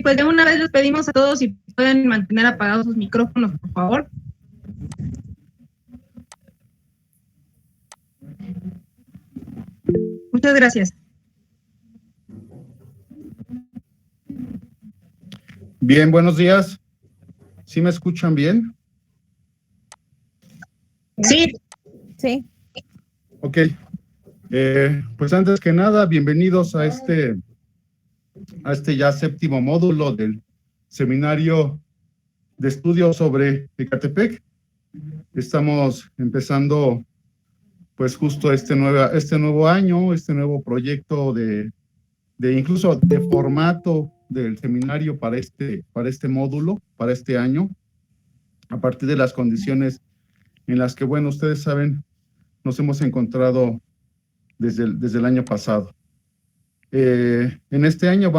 pues de una vez les pedimos a todos si pueden mantener apagados sus micrófonos, por favor. Muchas gracias. Bien, buenos días. ¿Sí me escuchan bien? Sí. Sí. Ok. Pues antes que nada, bienvenidos a este ya séptimo módulo del seminario de estudios sobre Ecatepec. Estamos empezando pues justo este nuevo año, este nuevo proyecto de incluso de formato del seminario para este módulo, para este año, a partir de las condiciones en las que, bueno, ustedes saben, nos hemos encontrado desde el año pasado. En este año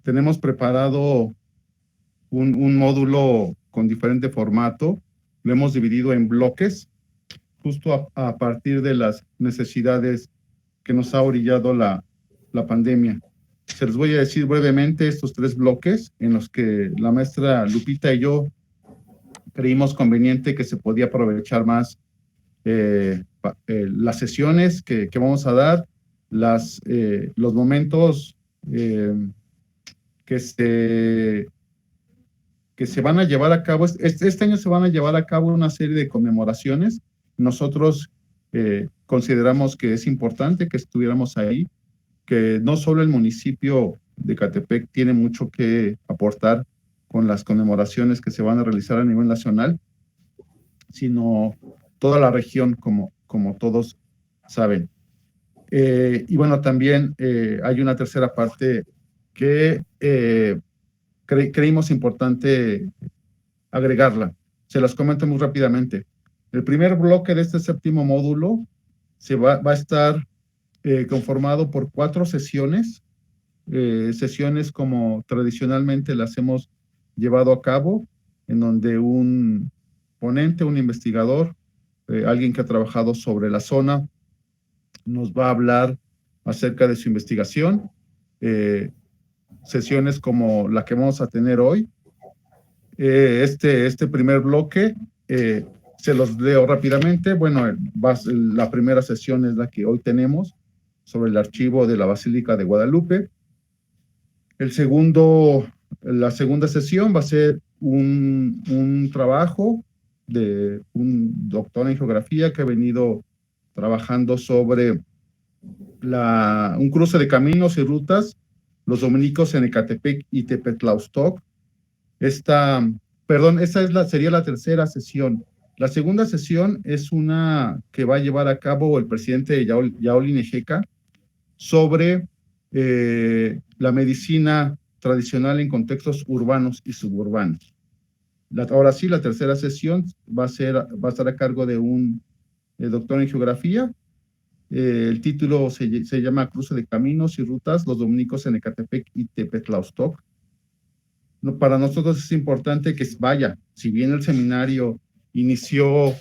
tenemos preparado un módulo con diferente formato, lo hemos dividido en bloques, justo a partir de las necesidades que nos ha orillado la pandemia. Se los voy a decir brevemente estos 3 bloques en los que la maestra Lupita y yo creímos conveniente que se podía aprovechar más las sesiones que vamos a dar, los momentos que se van a llevar a cabo. Este año se van a llevar a cabo una serie de conmemoraciones. Nosotros consideramos que es importante que estuviéramos ahí, que no solo el municipio de Ecatepec tiene mucho que aportar con las conmemoraciones que se van a realizar a nivel nacional, sino toda la región, como todos saben. Y bueno, también hay una tercera parte que creímos importante agregarla. Se las comento muy rápidamente. El primer bloque de este séptimo módulo va a estar conformado por 4 sesiones, sesiones como tradicionalmente las hemos llevado a cabo, en donde un ponente, un investigador, alguien que ha trabajado sobre la zona, nos va a hablar acerca de su investigación. Sesiones como la que vamos a tener hoy. Este primer bloque, se los leo rápidamente. Bueno, la primera sesión es la que hoy tenemos, sobre el archivo de la Basílica de Guadalupe. La segunda sesión va a ser un trabajo de un doctor en geografía que ha venido trabajando sobre un cruce de caminos y rutas, los dominicos en Ecatepec y Tepetlaustoc. Esa sería la tercera sesión. La segunda sesión es una que va a llevar a cabo el presidente Yaoli Nejeca sobre la medicina tradicional en contextos urbanos y suburbanos. Ahora sí, la tercera sesión va a estar a cargo de un doctor en geografía. El título se llama Cruce de Caminos y Rutas, los dominicos en Ecatepec y Tepetlaustoc. Para nosotros es importante que vaya, si bien el seminario inició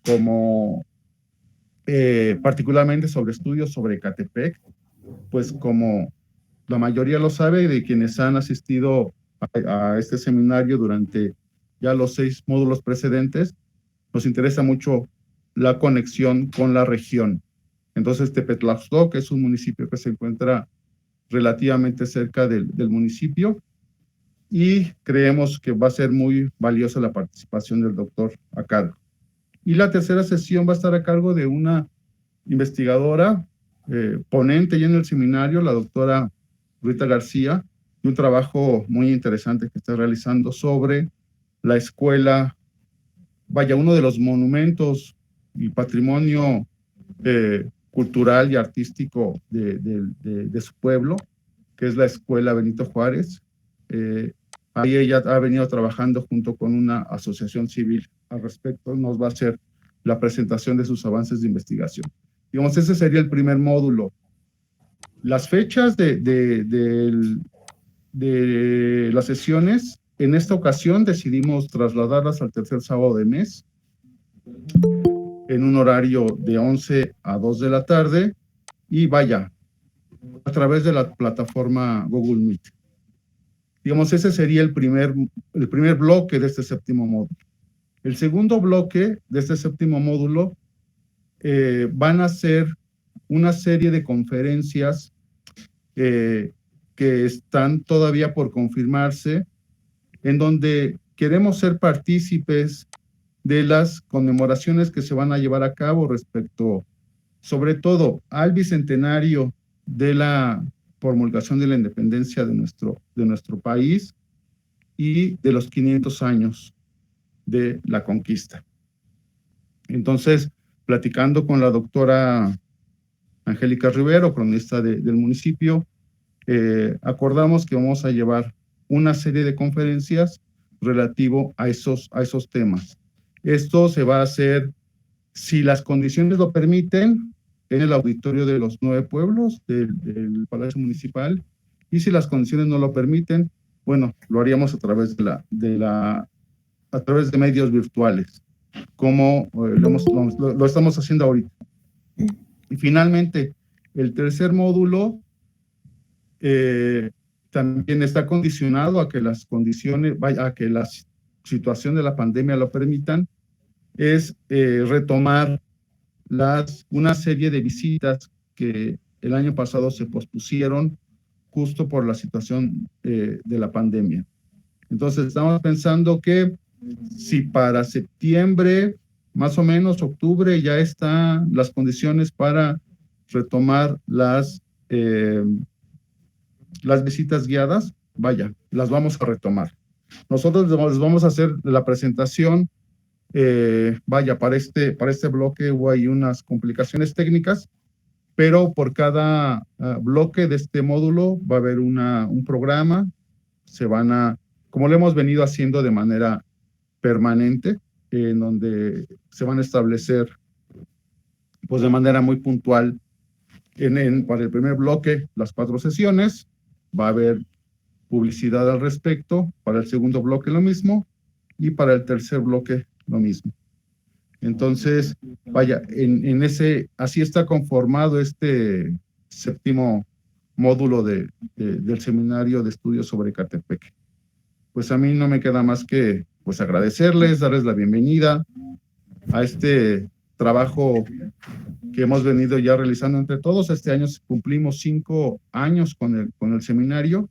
como particularmente sobre estudios sobre Ecatepec, pues como la mayoría lo sabe de quienes han asistido a este seminario durante ya los 6 módulos precedentes, nos interesa mucho la conexión con la región. Entonces, Tepetlaustoc es un municipio que se encuentra relativamente cerca del municipio y creemos que va a ser muy valiosa la participación del doctor a cargo. Y la tercera sesión va a estar a cargo de una investigadora, ponente ya en el seminario, la doctora Rita García, y un trabajo muy interesante que está realizando sobre la escuela, uno de los monumentos y patrimonio cultural y artístico de su pueblo, que es la Escuela Benito Juárez. Ahí ella ha venido trabajando junto con una asociación civil al respecto. Nos va a hacer la presentación de sus avances de investigación. Digamos, ese sería el primer módulo. Las fechas de las sesiones, en esta ocasión decidimos trasladarlas al tercer sábado de mes, en un horario de 11 a 2 de la tarde, y a través de la plataforma Google Meet. Digamos, ese sería el primer bloque de este séptimo módulo. El segundo bloque de este séptimo módulo van a ser una serie de conferencias que están todavía por confirmarse, en donde queremos ser partícipes de las conmemoraciones que se van a llevar a cabo respecto, sobre todo, al bicentenario de la promulgación de la independencia de nuestro país y de los 500 años de la conquista. Entonces, platicando con la doctora Angélica Rivero, cronista del municipio, acordamos que vamos a llevar una serie de conferencias relativo a esos temas. Esto se va a hacer, si las condiciones lo permiten, en el auditorio de los 9 pueblos del Palacio Municipal, y si las condiciones no lo permiten, bueno, lo haríamos a través a través de medios virtuales, como lo estamos haciendo ahorita. Y finalmente, el tercer módulo también está condicionado a que las condiciones, a que la situación de la pandemia lo permitan, es retomar una serie de visitas que el año pasado se pospusieron justo por la situación de la pandemia. Entonces, estamos pensando que si para septiembre, más o menos octubre, ya están las condiciones para retomar las visitas guiadas, vaya, las vamos a retomar. Nosotros les vamos a hacer la presentación. Vaya, para este bloque hubo ahí unas complicaciones técnicas, pero por cada bloque de este módulo va a haber un programa. Como lo hemos venido haciendo de manera permanente, en donde se van a establecer, pues de manera muy puntual, para el primer bloque, las 4 sesiones. Va a haber publicidad al respecto. Para el segundo bloque lo mismo, y para el tercer bloque lo mismo. Entonces, vaya, así está conformado este séptimo módulo del Seminario de Estudios sobre Ecatepec. Pues a mí no me queda más que pues agradecerles, darles la bienvenida a este trabajo que hemos venido ya realizando entre todos. Este año cumplimos 5 años con el seminario.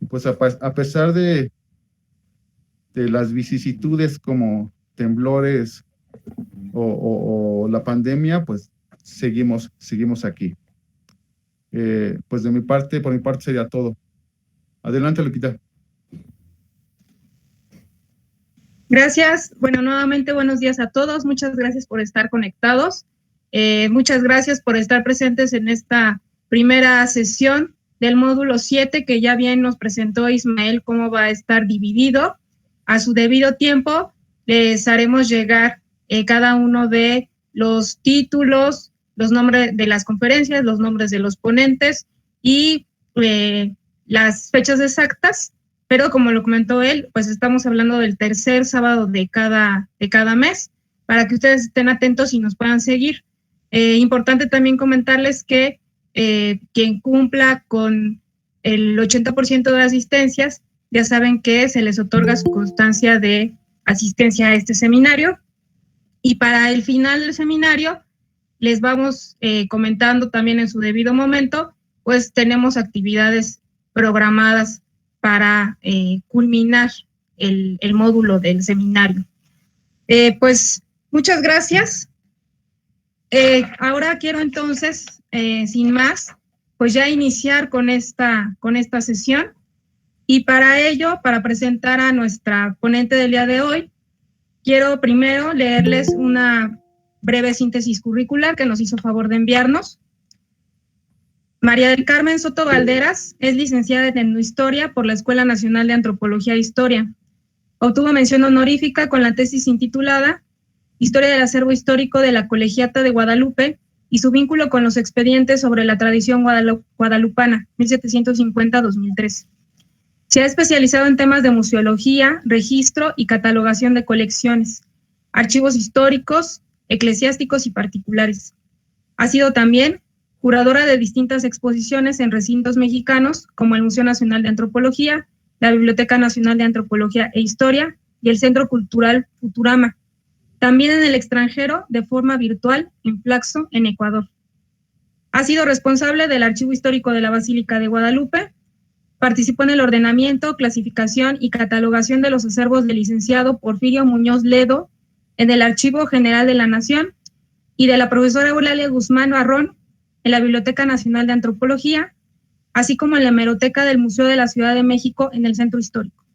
Pues a pesar de las vicisitudes como temblores o la pandemia, pues seguimos aquí. Pues por mi parte sería todo. Adelante, Lupita. Gracias. Bueno, nuevamente buenos días a todos. Muchas gracias por estar conectados. Muchas gracias por estar presentes en esta primera sesión del módulo 7, que ya bien nos presentó Ismael cómo va a estar dividido. A su debido tiempo les haremos llegar cada uno de los títulos, los nombres de las conferencias, los nombres de los ponentes y las fechas exactas, pero como lo comentó él, pues estamos hablando del tercer sábado de cada mes, para que ustedes estén atentos y nos puedan seguir. Importante también comentarles que quien cumpla con el 80% de asistencias, ya saben que se les otorga su constancia de asistencia a este seminario. Y para el final del seminario, les vamos comentando también en su debido momento, pues tenemos actividades programadas para culminar el módulo del seminario. Pues muchas gracias. Ahora quiero entonces, sin más, pues ya iniciar con esta sesión. Y para ello, para presentar a nuestra ponente del día de hoy, quiero primero leerles una breve síntesis curricular que nos hizo favor de enviarnos. María del Carmen Soto Valderas es licenciada en Etnohistoria por la Escuela Nacional de Antropología e Historia. Obtuvo mención honorífica con la tesis intitulada Historia del acervo histórico de la Colegiata de Guadalupe y su vínculo con los expedientes sobre la tradición guadalupana, 1750-2003. Se ha especializado en temas de museología, registro y catalogación de colecciones, archivos históricos, eclesiásticos y particulares. Ha sido también curadora de distintas exposiciones en recintos mexicanos, como el Museo Nacional de Antropología, la Biblioteca Nacional de Antropología e Historia y el Centro Cultural Futurama. También en el extranjero, de forma virtual, en Flaxo, en Ecuador. Ha sido responsable del Archivo Histórico de la Basílica de Guadalupe. Participó en el ordenamiento, clasificación y catalogación de los acervos del licenciado Porfirio Muñoz Ledo en el Archivo General de la Nación y de la profesora Eulalia Guzmán Barrón en la Biblioteca Nacional de Antropología, así como en la hemeroteca del Museo de la Ciudad de México en el Centro Histórico.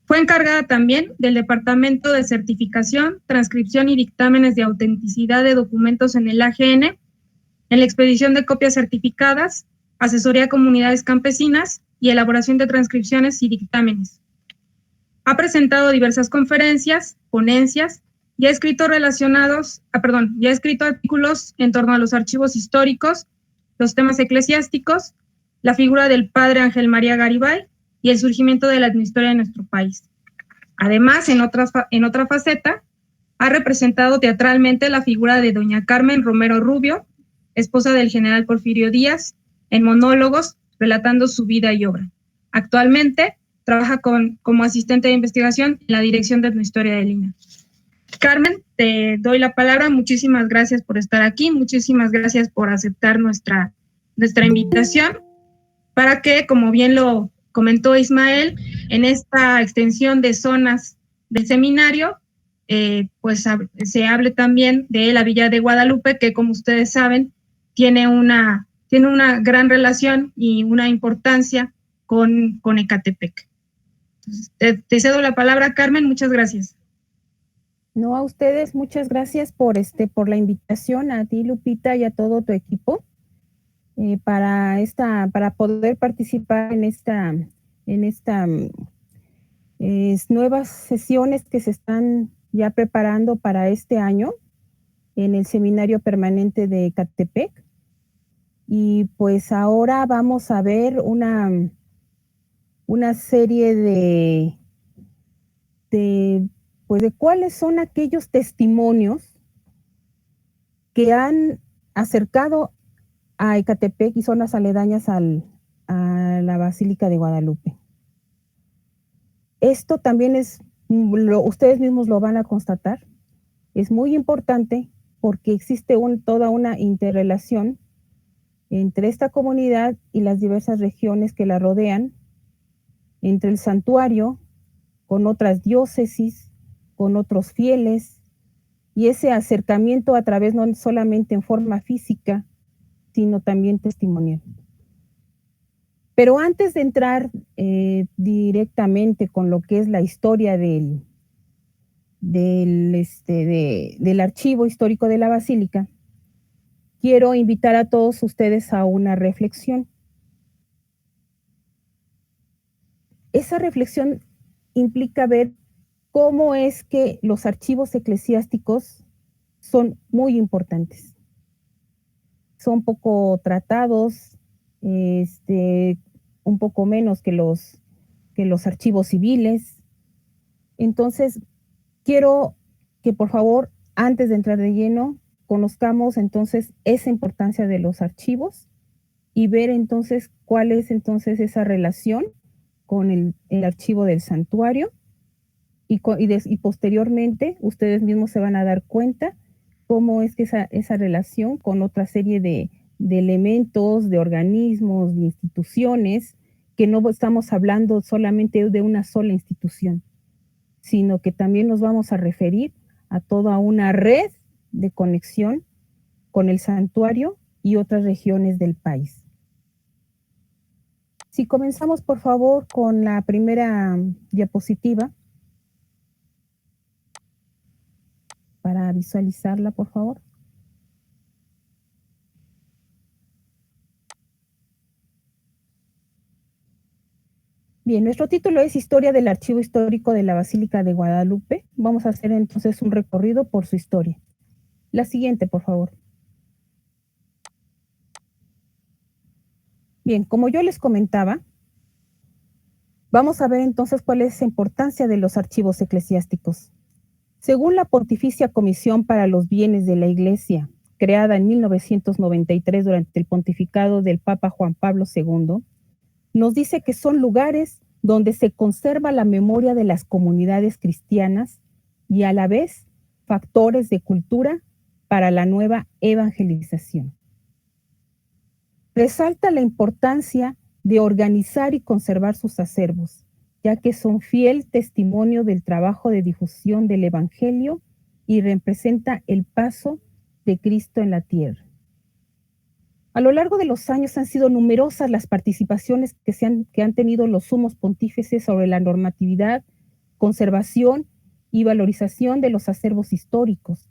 Fue encargada también del Departamento de Certificación, Transcripción y Dictámenes de Autenticidad de Documentos en el AGN, en la expedición de copias certificadas, asesoría a comunidades campesinas y elaboración de transcripciones y dictámenes. Ha presentado diversas conferencias, ponencias y ha escrito artículos en torno a los archivos históricos, los temas eclesiásticos, la figura del padre Ángel María Garibay y el surgimiento de la etnohistoria de nuestro país. Además, en otra faceta, ha representado teatralmente la figura de doña Carmen Romero Rubio, esposa del general Porfirio Díaz, en monólogos relatando su vida y obra. Actualmente trabaja como asistente de investigación en la Dirección de Etnohistoria del INAH. Carmen, te doy la palabra. Muchísimas gracias por estar aquí, muchísimas gracias por aceptar nuestra invitación para que, como bien lo comentó Ismael, en esta extensión de zonas del seminario, pues se hable también de la Villa de Guadalupe, que como ustedes saben, tiene una gran relación y una importancia con Ecatepec. Entonces, te cedo la palabra, Carmen, muchas gracias. No, a ustedes, muchas gracias por la invitación, a ti, Lupita, y a todo tu equipo, para poder participar en esta nuevas sesiones que se están ya preparando para este año en el Seminario Permanente de Ecatepec. Y pues ahora vamos a ver una serie de cuáles son aquellos testimonios que han acercado a Ecatepec y zonas aledañas a la Basílica de Guadalupe. Esto también ustedes mismos lo van a constatar, es muy importante porque existe toda una interrelación entre esta comunidad y las diversas regiones que la rodean, entre el santuario, con otras diócesis, con otros fieles, y ese acercamiento a través no solamente en forma física, sino también testimonial. Pero antes de entrar directamente con lo que es la historia del archivo histórico de la Basílica, quiero invitar a todos ustedes a una reflexión. Esa reflexión implica ver cómo es que los archivos eclesiásticos son muy importantes. Son poco tratados, un poco menos que los archivos civiles. Entonces, quiero que por favor, antes de entrar de lleno, conozcamos entonces esa importancia de los archivos y ver entonces cuál es entonces esa relación con el archivo del santuario y posteriormente ustedes mismos se van a dar cuenta cómo es que esa relación con otra serie de elementos, de organismos, de instituciones, que no estamos hablando solamente de una sola institución, sino que también nos vamos a referir a toda una red de conexión con el santuario y otras regiones del país. Si comenzamos, por favor, con la primera diapositiva, para visualizarla, por favor. Bien, nuestro título es Historia del Archivo Histórico de la Basílica de Guadalupe. Vamos a hacer entonces un recorrido por su historia. La siguiente, por favor. Bien, como yo les comentaba, vamos a ver entonces cuál es la importancia de los archivos eclesiásticos. Según la Pontificia Comisión para los Bienes de la Iglesia, creada en 1993 durante el pontificado del Papa Juan Pablo II, nos dice que son lugares donde se conserva la memoria de las comunidades cristianas y a la vez factores de cultura para la nueva evangelización. Resalta la importancia de organizar y conservar sus acervos, ya que son fiel testimonio del trabajo de difusión del Evangelio y representa el paso de Cristo en la tierra. A lo largo de los años han sido numerosas las participaciones que han tenido los sumos pontífices sobre la normatividad, conservación y valorización de los acervos históricos.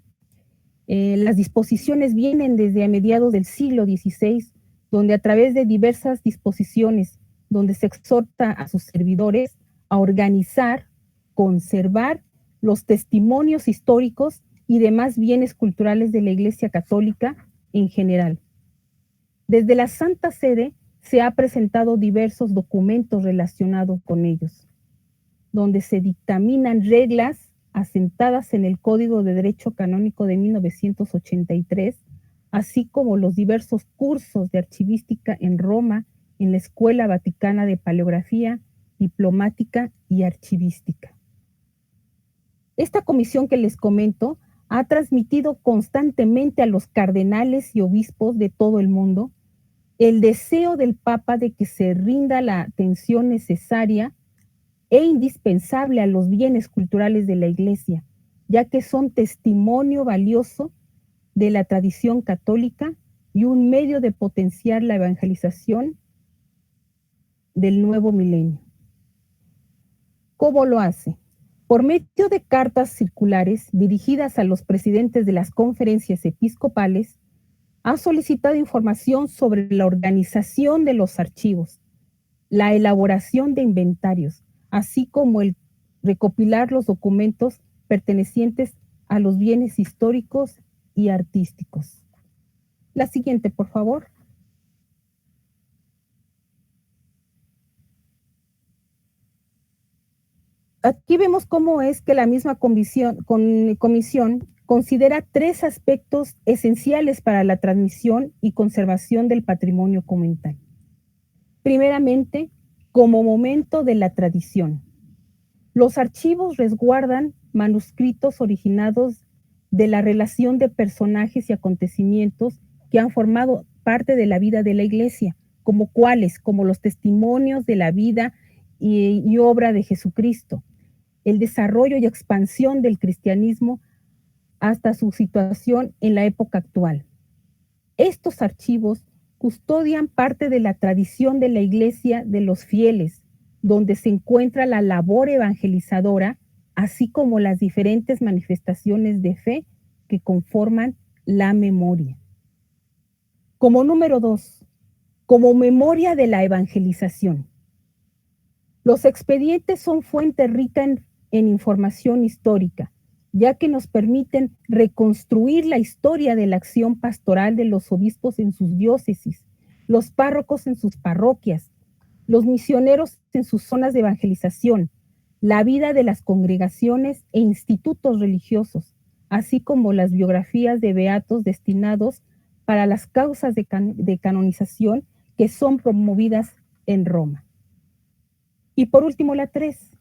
Las disposiciones vienen desde a mediados del siglo XVI, donde a través de diversas disposiciones, donde se exhorta a sus servidores a organizar, conservar los testimonios históricos y demás bienes culturales de la Iglesia Católica en general. Desde la Santa Sede se han presentado diversos documentos relacionados con ellos, donde se dictaminan reglas asentadas en el Código de Derecho Canónico de 1983, así como los diversos cursos de archivística en Roma, en la Escuela Vaticana de Paleografía, Diplomática y Archivística. Esta comisión que les comento ha transmitido constantemente a los cardenales y obispos de todo el mundo el deseo del Papa de que se rinda la atención necesaria e indispensable a los bienes culturales de la Iglesia, ya que son testimonio valioso de la tradición católica y un medio de potenciar la evangelización del nuevo milenio. ¿Cómo lo hace? Por medio de cartas circulares dirigidas a los presidentes de las conferencias episcopales, ha solicitado información sobre la organización de los archivos, la elaboración de inventarios, así como el recopilar los documentos pertenecientes a los bienes históricos y artísticos. La siguiente, por favor. Aquí vemos cómo es que la misma comisión considera tres aspectos esenciales para la transmisión y conservación del patrimonio documental. Primeramente, como momento de la tradición. Los archivos resguardan manuscritos originados de la relación de personajes y acontecimientos que han formado parte de la vida de la Iglesia, como los testimonios de la vida y obra de Jesucristo, el desarrollo y expansión del cristianismo hasta su situación en la época actual. Estos archivos custodian parte de la tradición de la Iglesia de los fieles, donde se encuentra la labor evangelizadora, así como las diferentes manifestaciones de fe que conforman la memoria. Como número 2, como memoria de la evangelización. Los expedientes son fuente rica en información histórica, ya que nos permiten reconstruir la historia de la acción pastoral de los obispos en sus diócesis, los párrocos en sus parroquias, los misioneros en sus zonas de evangelización, la vida de las congregaciones e institutos religiosos, así como las biografías de beatos destinados para las causas de canonización que son promovidas en Roma. Y por último, la 3.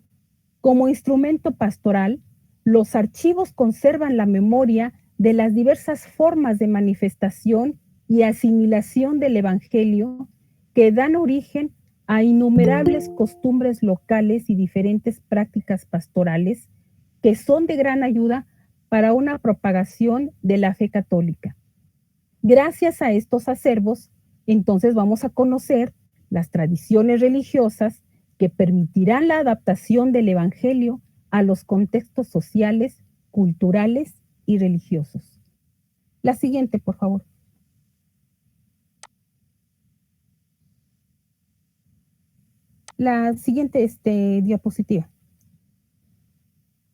Como instrumento pastoral, los archivos conservan la memoria de las diversas formas de manifestación y asimilación del Evangelio que dan origen a innumerables costumbres locales y diferentes prácticas pastorales que son de gran ayuda para una propagación de la fe católica. Gracias a estos acervos, entonces vamos a conocer las tradiciones religiosas que permitirán la adaptación del Evangelio a los contextos sociales, culturales y religiosos. La siguiente, por favor. La siguiente diapositiva.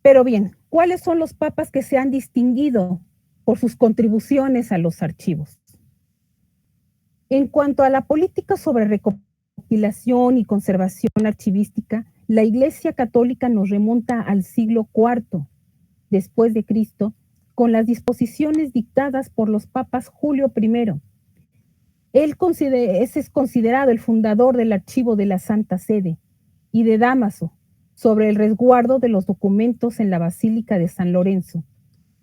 Pero bien, ¿cuáles son los papas que se han distinguido por sus contribuciones a los archivos? En cuanto a la política sobre recopilación y conservación archivística, la Iglesia Católica nos remonta al siglo IV después de Cristo, con las disposiciones dictadas por los papas Julio I. Ese es considerado el fundador del archivo de la Santa Sede y de Dámaso sobre el resguardo de los documentos en la Basílica de San Lorenzo,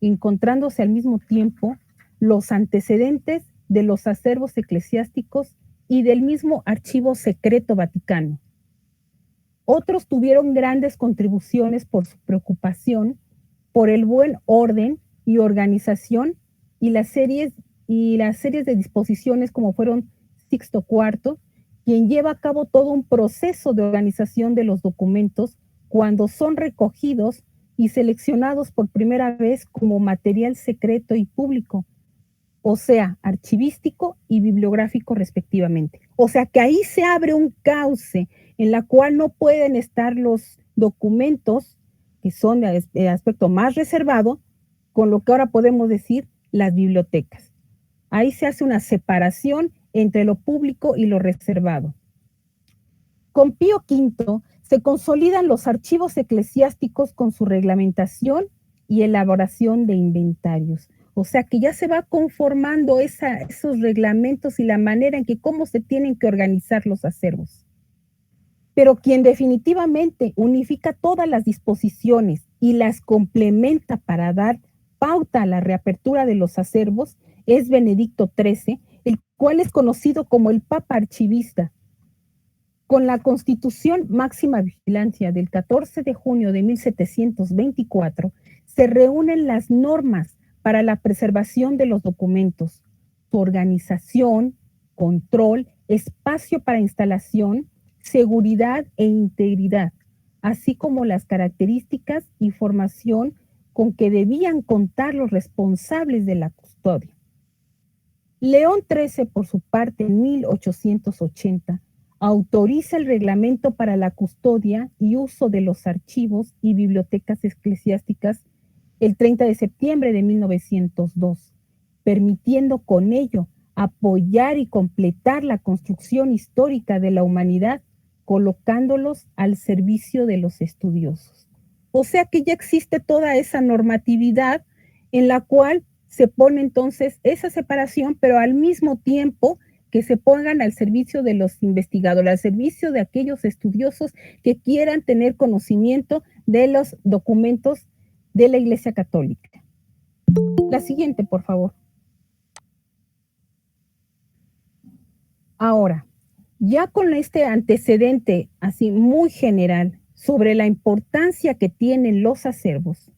encontrándose al mismo tiempo los antecedentes de los acervos eclesiásticos y del mismo archivo secreto vaticano. Otros tuvieron grandes contribuciones por su preocupación por el buen orden y organización y las series de disposiciones como fueron Sixto IV, quien lleva a cabo todo un proceso de organización de los documentos cuando son recogidos y seleccionados por primera vez como material secreto y público, o sea, archivístico y bibliográfico respectivamente. O sea que ahí se abre un cauce en la cual no pueden estar los documentos que son de aspecto más reservado, con lo que ahora podemos decir las bibliotecas. Ahí se hace una separación entre lo público y lo reservado. Con Pío V se consolidan los archivos eclesiásticos con su reglamentación y elaboración de inventarios. O sea que ya se va conformando esos reglamentos y la manera en que cómo se tienen que organizar los acervos. Pero quien definitivamente unifica todas las disposiciones y las complementa para dar pauta a la reapertura de los acervos es Benedicto XIII, el cual es conocido como el Papa Archivista. Con la Constitución Máxima Vigilancia del 14 de junio de 1724, se reúnen las normas para la preservación de los documentos, su organización, control, espacio para instalación, seguridad e integridad, así como las características y formación con que debían contar los responsables de la custodia. León XIII, por su parte, en 1880, autoriza el reglamento para la custodia y uso de los archivos y bibliotecas eclesiásticas el 30 de septiembre de 1902, permitiendo con ello apoyar y completar la construcción histórica de la humanidad, colocándolos al servicio de los estudiosos. O sea que ya existe toda esa normatividad en la cual se pone entonces esa separación, pero al mismo tiempo que se pongan al servicio de los investigadores, al servicio de aquellos estudiosos que quieran tener conocimiento de los documentos de la Iglesia Católica. La siguiente, por favor. Ahora, ya con este antecedente así muy general sobre la importancia que tienen los acervos,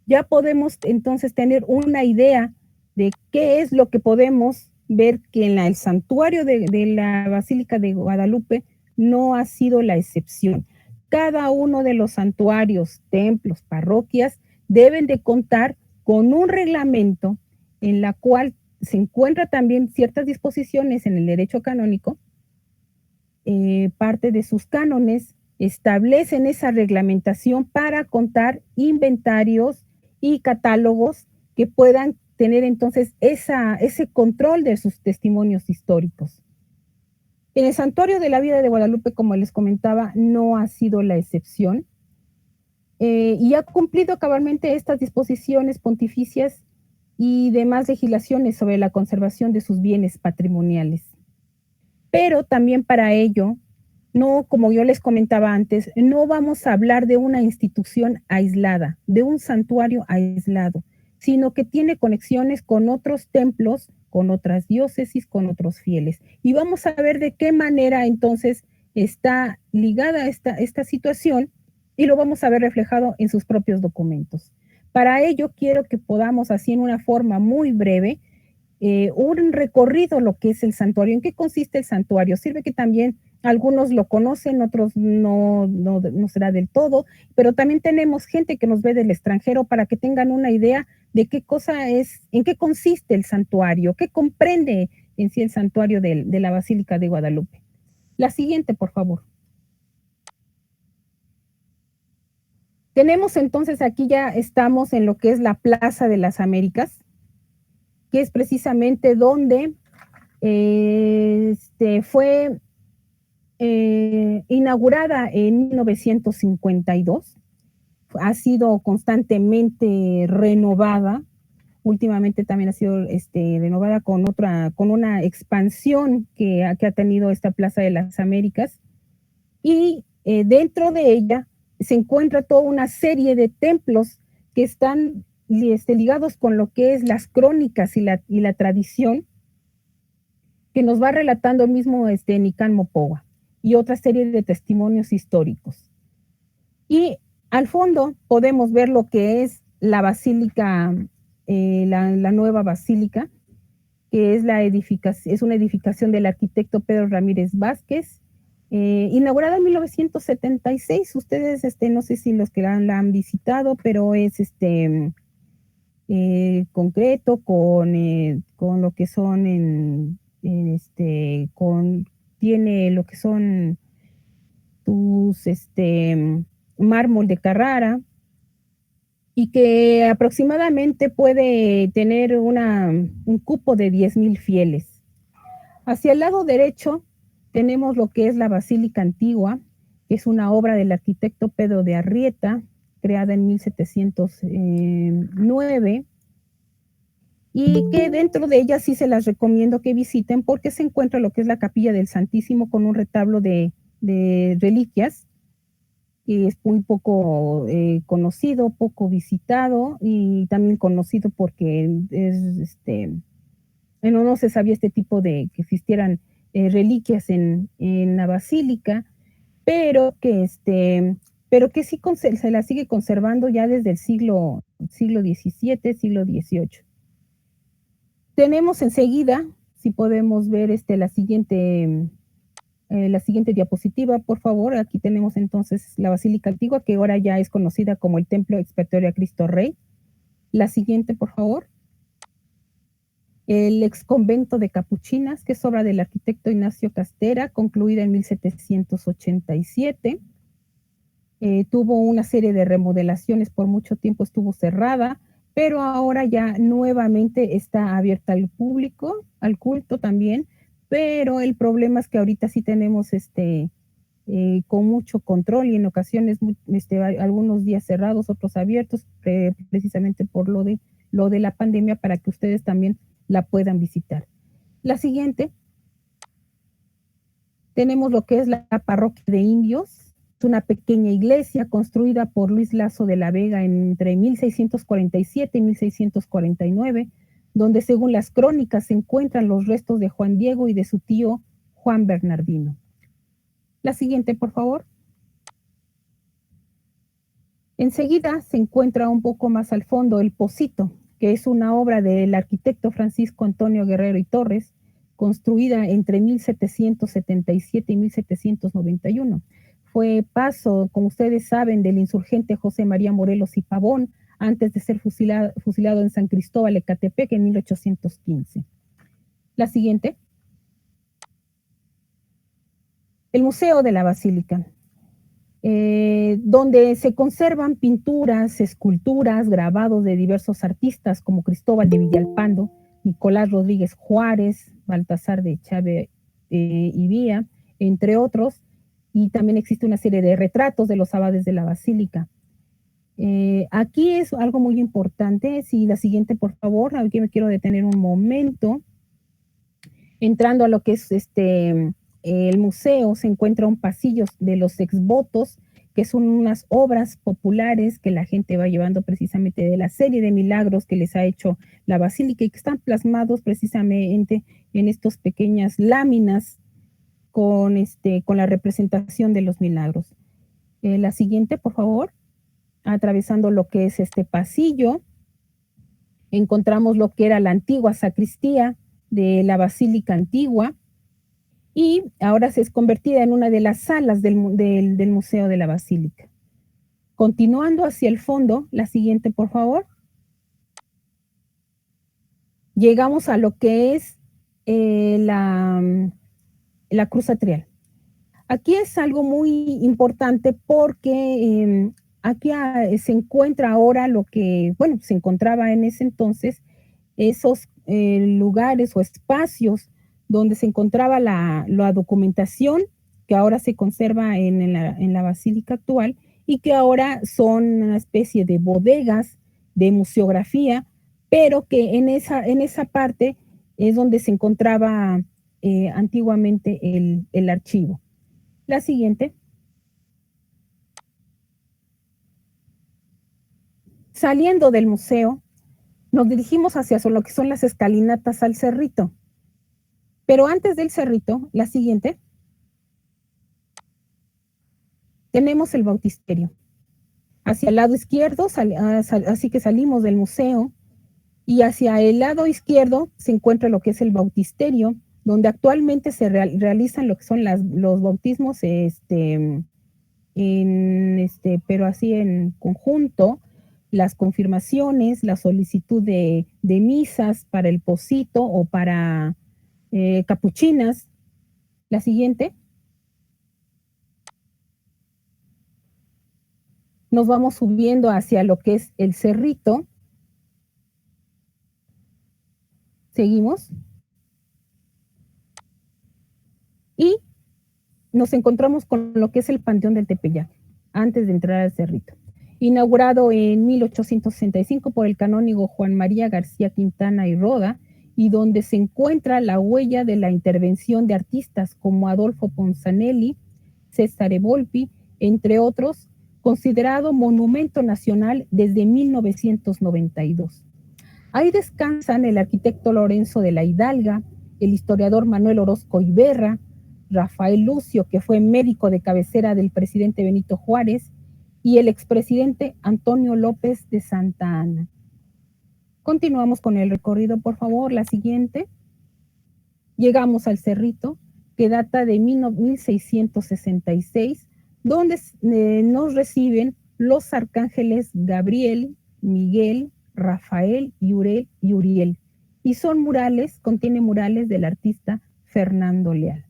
ya podemos entonces tener una idea de qué es lo que podemos ver que en el santuario de la Basílica de Guadalupe no ha sido la excepción. Cada uno de los santuarios, templos, parroquias deben de contar con un reglamento en la cual se encuentra también ciertas disposiciones en el derecho canónico. Parte de sus cánones establecen esa reglamentación para contar inventarios y catálogos que puedan tener entonces ese control de sus testimonios históricos. En el Santuario de la Vida de Guadalupe, como les comentaba, no ha sido la excepción y ha cumplido cabalmente estas disposiciones pontificias y demás legislaciones sobre la conservación de sus bienes patrimoniales. Pero también para ello, no, como yo les comentaba antes, no vamos a hablar de una institución aislada, de un santuario aislado, sino que tiene conexiones con otros templos, con otras diócesis, con otros fieles. Y vamos a ver de qué manera entonces está ligada esta situación y lo vamos a ver reflejado en sus propios documentos. Para ello quiero que podamos, así en una forma muy breve, un recorrido lo que es el santuario. ¿En qué consiste el santuario? Sirve que también algunos lo conocen, otros no será del todo, pero también tenemos gente que nos ve del extranjero para que tengan una idea de qué cosa es, en qué consiste el santuario, qué comprende en sí el santuario de la Basílica de Guadalupe. La siguiente, por favor. Tenemos entonces aquí ya estamos en lo que es la Plaza de las Américas, que es precisamente donde fue inaugurada en 1952. Ha sido constantemente renovada. Últimamente también ha sido renovada con una expansión que ha tenido esta Plaza de las Américas. Y dentro de ella se encuentra toda una serie de templos que están ligados con lo que es las crónicas y la tradición que nos va relatando el mismo Nicán Mopoa y otra serie de testimonios históricos. Y al fondo podemos ver lo que es la basílica, la nueva basílica, que es es una edificación del arquitecto Pedro Ramírez Vázquez, inaugurada en 1976. Ustedes, no sé si los que la han visitado, pero es concreto con lo que son tiene lo que son tus mármol de Carrara, y que aproximadamente puede tener un cupo de 10,000 fieles. Hacia el lado derecho tenemos lo que es la Basílica Antigua, que es una obra del arquitecto Pedro de Arrieta, creada en 1709, y que dentro de ella sí se las recomiendo que visiten porque se encuentra lo que es la Capilla del Santísimo con un retablo de reliquias, que es muy poco conocido, poco visitado, y también conocido porque es, no se sabía este tipo de que existieran reliquias en la basílica, pero que sí se la sigue conservando ya desde el siglo XVII, siglo XVIII. Tenemos enseguida, si podemos ver la siguiente diapositiva, por favor. Aquí tenemos entonces la Basílica Antigua, que ahora ya es conocida como el Templo Expiatorio a Cristo Rey. La siguiente, por favor. El ex convento de Capuchinas, que es obra del arquitecto Ignacio Castera, concluida en 1787. Tuvo una serie de remodelaciones, por mucho tiempo estuvo cerrada, pero ahora ya nuevamente está abierta al público, al culto también, pero el problema es que ahorita sí tenemos con mucho control y en ocasiones algunos días cerrados, otros abiertos, precisamente por lo de la pandemia, para que ustedes también la puedan visitar. La siguiente, tenemos lo que es la parroquia de indios. Es una pequeña iglesia construida por Luis Lazo de la Vega entre 1647 y 1649, donde según las crónicas se encuentran los restos de Juan Diego y de su tío Juan Bernardino. La siguiente, por favor. Enseguida se encuentra un poco más al fondo el Pocito, que es una obra del arquitecto Francisco Antonio Guerrero y Torres, construida entre 1777 y 1791. Fue paso, como ustedes saben, del insurgente José María Morelos y Pavón, antes de ser fusilado en San Cristóbal, Ecatepec, en 1815. La siguiente. El Museo de la Basílica, donde se conservan pinturas, esculturas, grabados de diversos artistas como Cristóbal de Villalpando, Nicolás Rodríguez Juárez, Baltasar de Chávez y Vía, entre otros, y también existe una serie de retratos de los abades de la basílica. Aquí es algo muy importante. Si la siguiente, por favor, aquí me quiero detener un momento. Entrando a lo que es el museo, se encuentra un pasillo de los exvotos, que son unas obras populares que la gente va llevando precisamente de la serie de milagros que les ha hecho la basílica y que están plasmados precisamente en estas pequeñas láminas con la representación de los milagros. La siguiente, por favor. Atravesando lo que es este pasillo, encontramos lo que era la antigua sacristía de la Basílica Antigua, y ahora se es convertida en una de las salas del Museo de la Basílica. Continuando hacia el fondo, la siguiente, por favor. Llegamos a lo que es la cruz atrial. Aquí es algo muy importante porque aquí se encuentra ahora lo que, bueno, se encontraba en ese entonces, esos lugares o espacios donde se encontraba la documentación que ahora se conserva en la basílica actual y que ahora son una especie de bodegas de museografía, pero que en esa parte es donde se encontraba antiguamente el archivo. La siguiente. Saliendo del museo, nos dirigimos hacia lo que son las escalinatas al cerrito. Pero antes del cerrito, la siguiente, tenemos el bautisterio. Hacia el lado izquierdo, así que salimos del museo, y hacia el lado izquierdo se encuentra lo que es el bautisterio, donde actualmente se realizan lo que son los bautismos, pero así en conjunto, las confirmaciones, la solicitud de misas para el pocito o para capuchinas. La siguiente. Nos vamos subiendo hacia lo que es el cerrito. Seguimos. Y nos encontramos con lo que es el Panteón del Tepeyac, antes de entrar al cerrito. Inaugurado en 1865 por el canónigo Juan María García Quintana y Roda, y donde se encuentra la huella de la intervención de artistas como Adolfo Ponzanelli, César Volpi, entre otros, considerado monumento nacional desde 1992. Ahí descansan el arquitecto Lorenzo de la Hidalga, el historiador Manuel Orozco Iberra, Rafael Lucio, que fue médico de cabecera del presidente Benito Juárez, y el expresidente Antonio López de Santa Anna. Continuamos con el recorrido, por favor, la siguiente. Llegamos al cerrito, que data de 1666, donde nos reciben los arcángeles Gabriel, Miguel, Rafael y Uriel. Y son murales, contiene murales del artista Fernando Leal.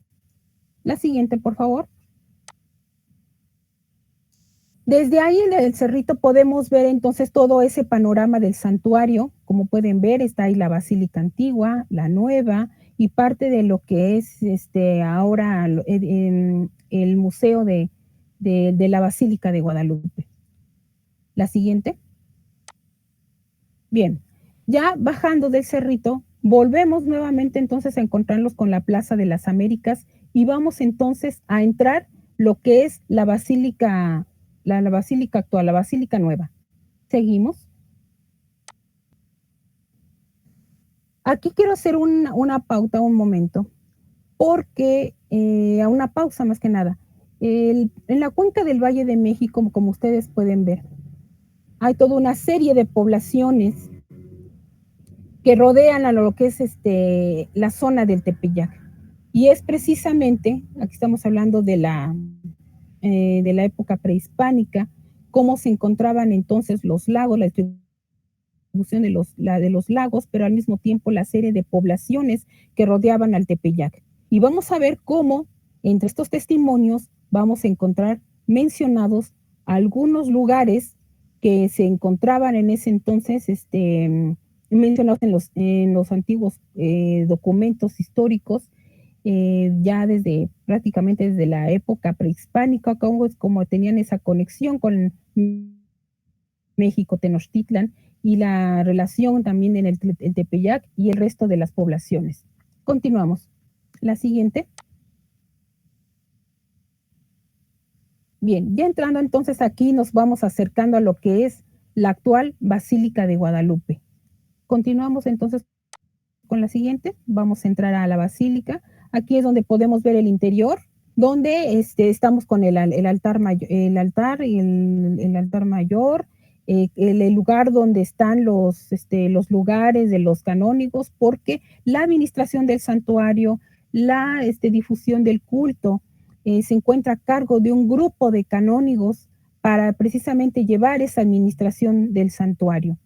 La siguiente, por favor. Desde ahí en el cerrito podemos ver entonces todo ese panorama del santuario. Como pueden ver, está ahí la Basílica Antigua, la Nueva, y parte de lo que es ahora el Museo de la Basílica de Guadalupe. La siguiente. Bien, ya bajando del cerrito, volvemos nuevamente entonces a encontrarnos con la Plaza de las Américas y vamos entonces a entrar lo que es la Basílica, la Basílica actual, la Basílica Nueva. Seguimos. Aquí quiero hacer una pauta un momento, porque una pausa más que nada. En la cuenca del Valle de México, como ustedes pueden ver, hay toda una serie de poblaciones que rodean a lo que es la zona del Tepeyac. Y es precisamente, aquí estamos hablando de la época prehispánica, cómo se encontraban entonces los lagos, la distribución de los lagos, pero al mismo tiempo la serie de poblaciones que rodeaban al Tepeyac. Y vamos a ver cómo entre estos testimonios vamos a encontrar mencionados algunos lugares que se encontraban en ese entonces, mencionados en los antiguos documentos históricos, ya prácticamente desde la época prehispánica, como tenían esa conexión con México, Tenochtitlan, y la relación también en el Tepeyac y el resto de las poblaciones. Continuamos. La siguiente. Bien, ya entrando entonces aquí nos vamos acercando a lo que es la actual Basílica de Guadalupe. Continuamos entonces con la siguiente. Vamos a entrar a la Basílica. Aquí es donde podemos ver el interior, donde estamos con el altar mayor, el altar mayor, el lugar donde están los lugares de los canónigos, porque la administración del santuario, la difusión del culto, se encuentra a cargo de un grupo de canónigos para precisamente llevar esa administración del santuario.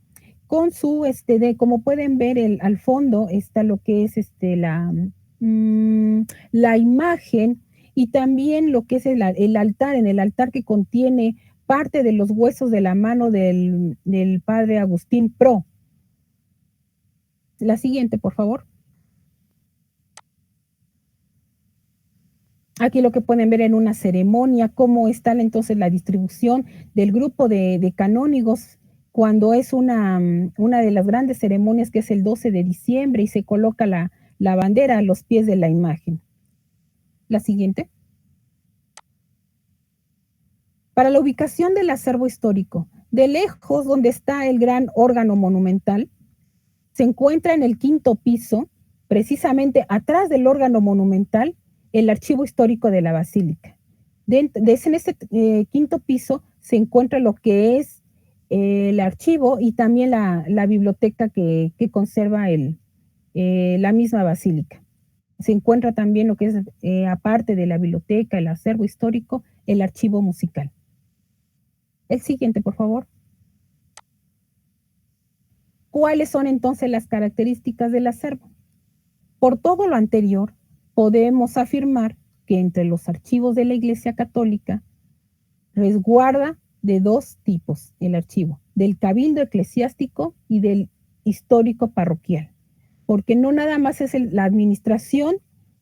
Con su, como pueden ver, al fondo está lo que es la imagen, y también lo que es el altar, en el altar que contiene parte de los huesos de la mano del padre Agustín Pro. La siguiente, por favor. Aquí lo que pueden ver en una ceremonia, cómo está entonces la distribución del grupo de canónigos cuando es una de las grandes ceremonias, que es el 12 de diciembre, y se coloca la bandera a los pies de la imagen. La siguiente. Para la ubicación del acervo histórico, De lejos, donde está el gran órgano monumental, se encuentra en el 5º piso, precisamente atrás del órgano monumental, el archivo histórico de la basílica. En este 5º piso se encuentra lo que es el archivo y también la biblioteca que conserva la misma basílica. Se encuentra también lo que es, aparte de la biblioteca, el acervo histórico, el archivo musical. El siguiente, por favor. ¿Cuáles son entonces las características del acervo? Por todo lo anterior, podemos afirmar que entre los archivos de la Iglesia Católica resguarda de 2 tipos el archivo, del cabildo eclesiástico y del histórico parroquial, porque no nada más es la administración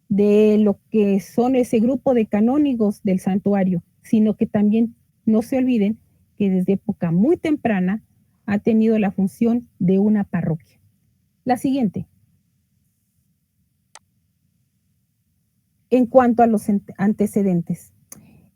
de lo que son ese grupo de canónigos del santuario, sino que también no se olviden que desde época muy temprana ha tenido la función de una parroquia. La siguiente. En cuanto a los antecedentes,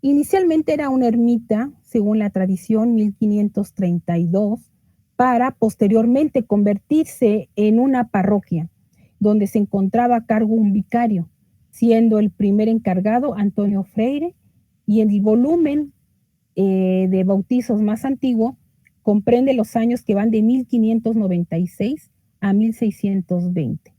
inicialmente era una ermita, según la tradición, 1532, para posteriormente convertirse en una parroquia, donde se encontraba a cargo un vicario, siendo el primer encargado Antonio Freire, y el volumen de bautizos más antiguo comprende los años que van de 1596 a 1620.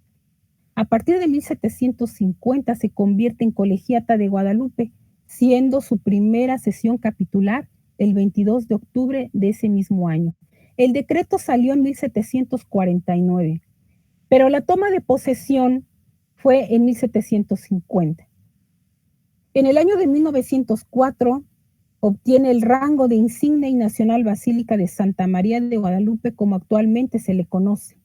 A partir de 1750 se convierte en colegiata de Guadalupe, siendo su primera sesión capitular el 22 de octubre de ese mismo año. El decreto salió en 1749, pero la toma de posesión fue en 1750. En el año de 1904 obtiene el rango de insignia y nacional Basílica de Santa María de Guadalupe, como actualmente se le conoce.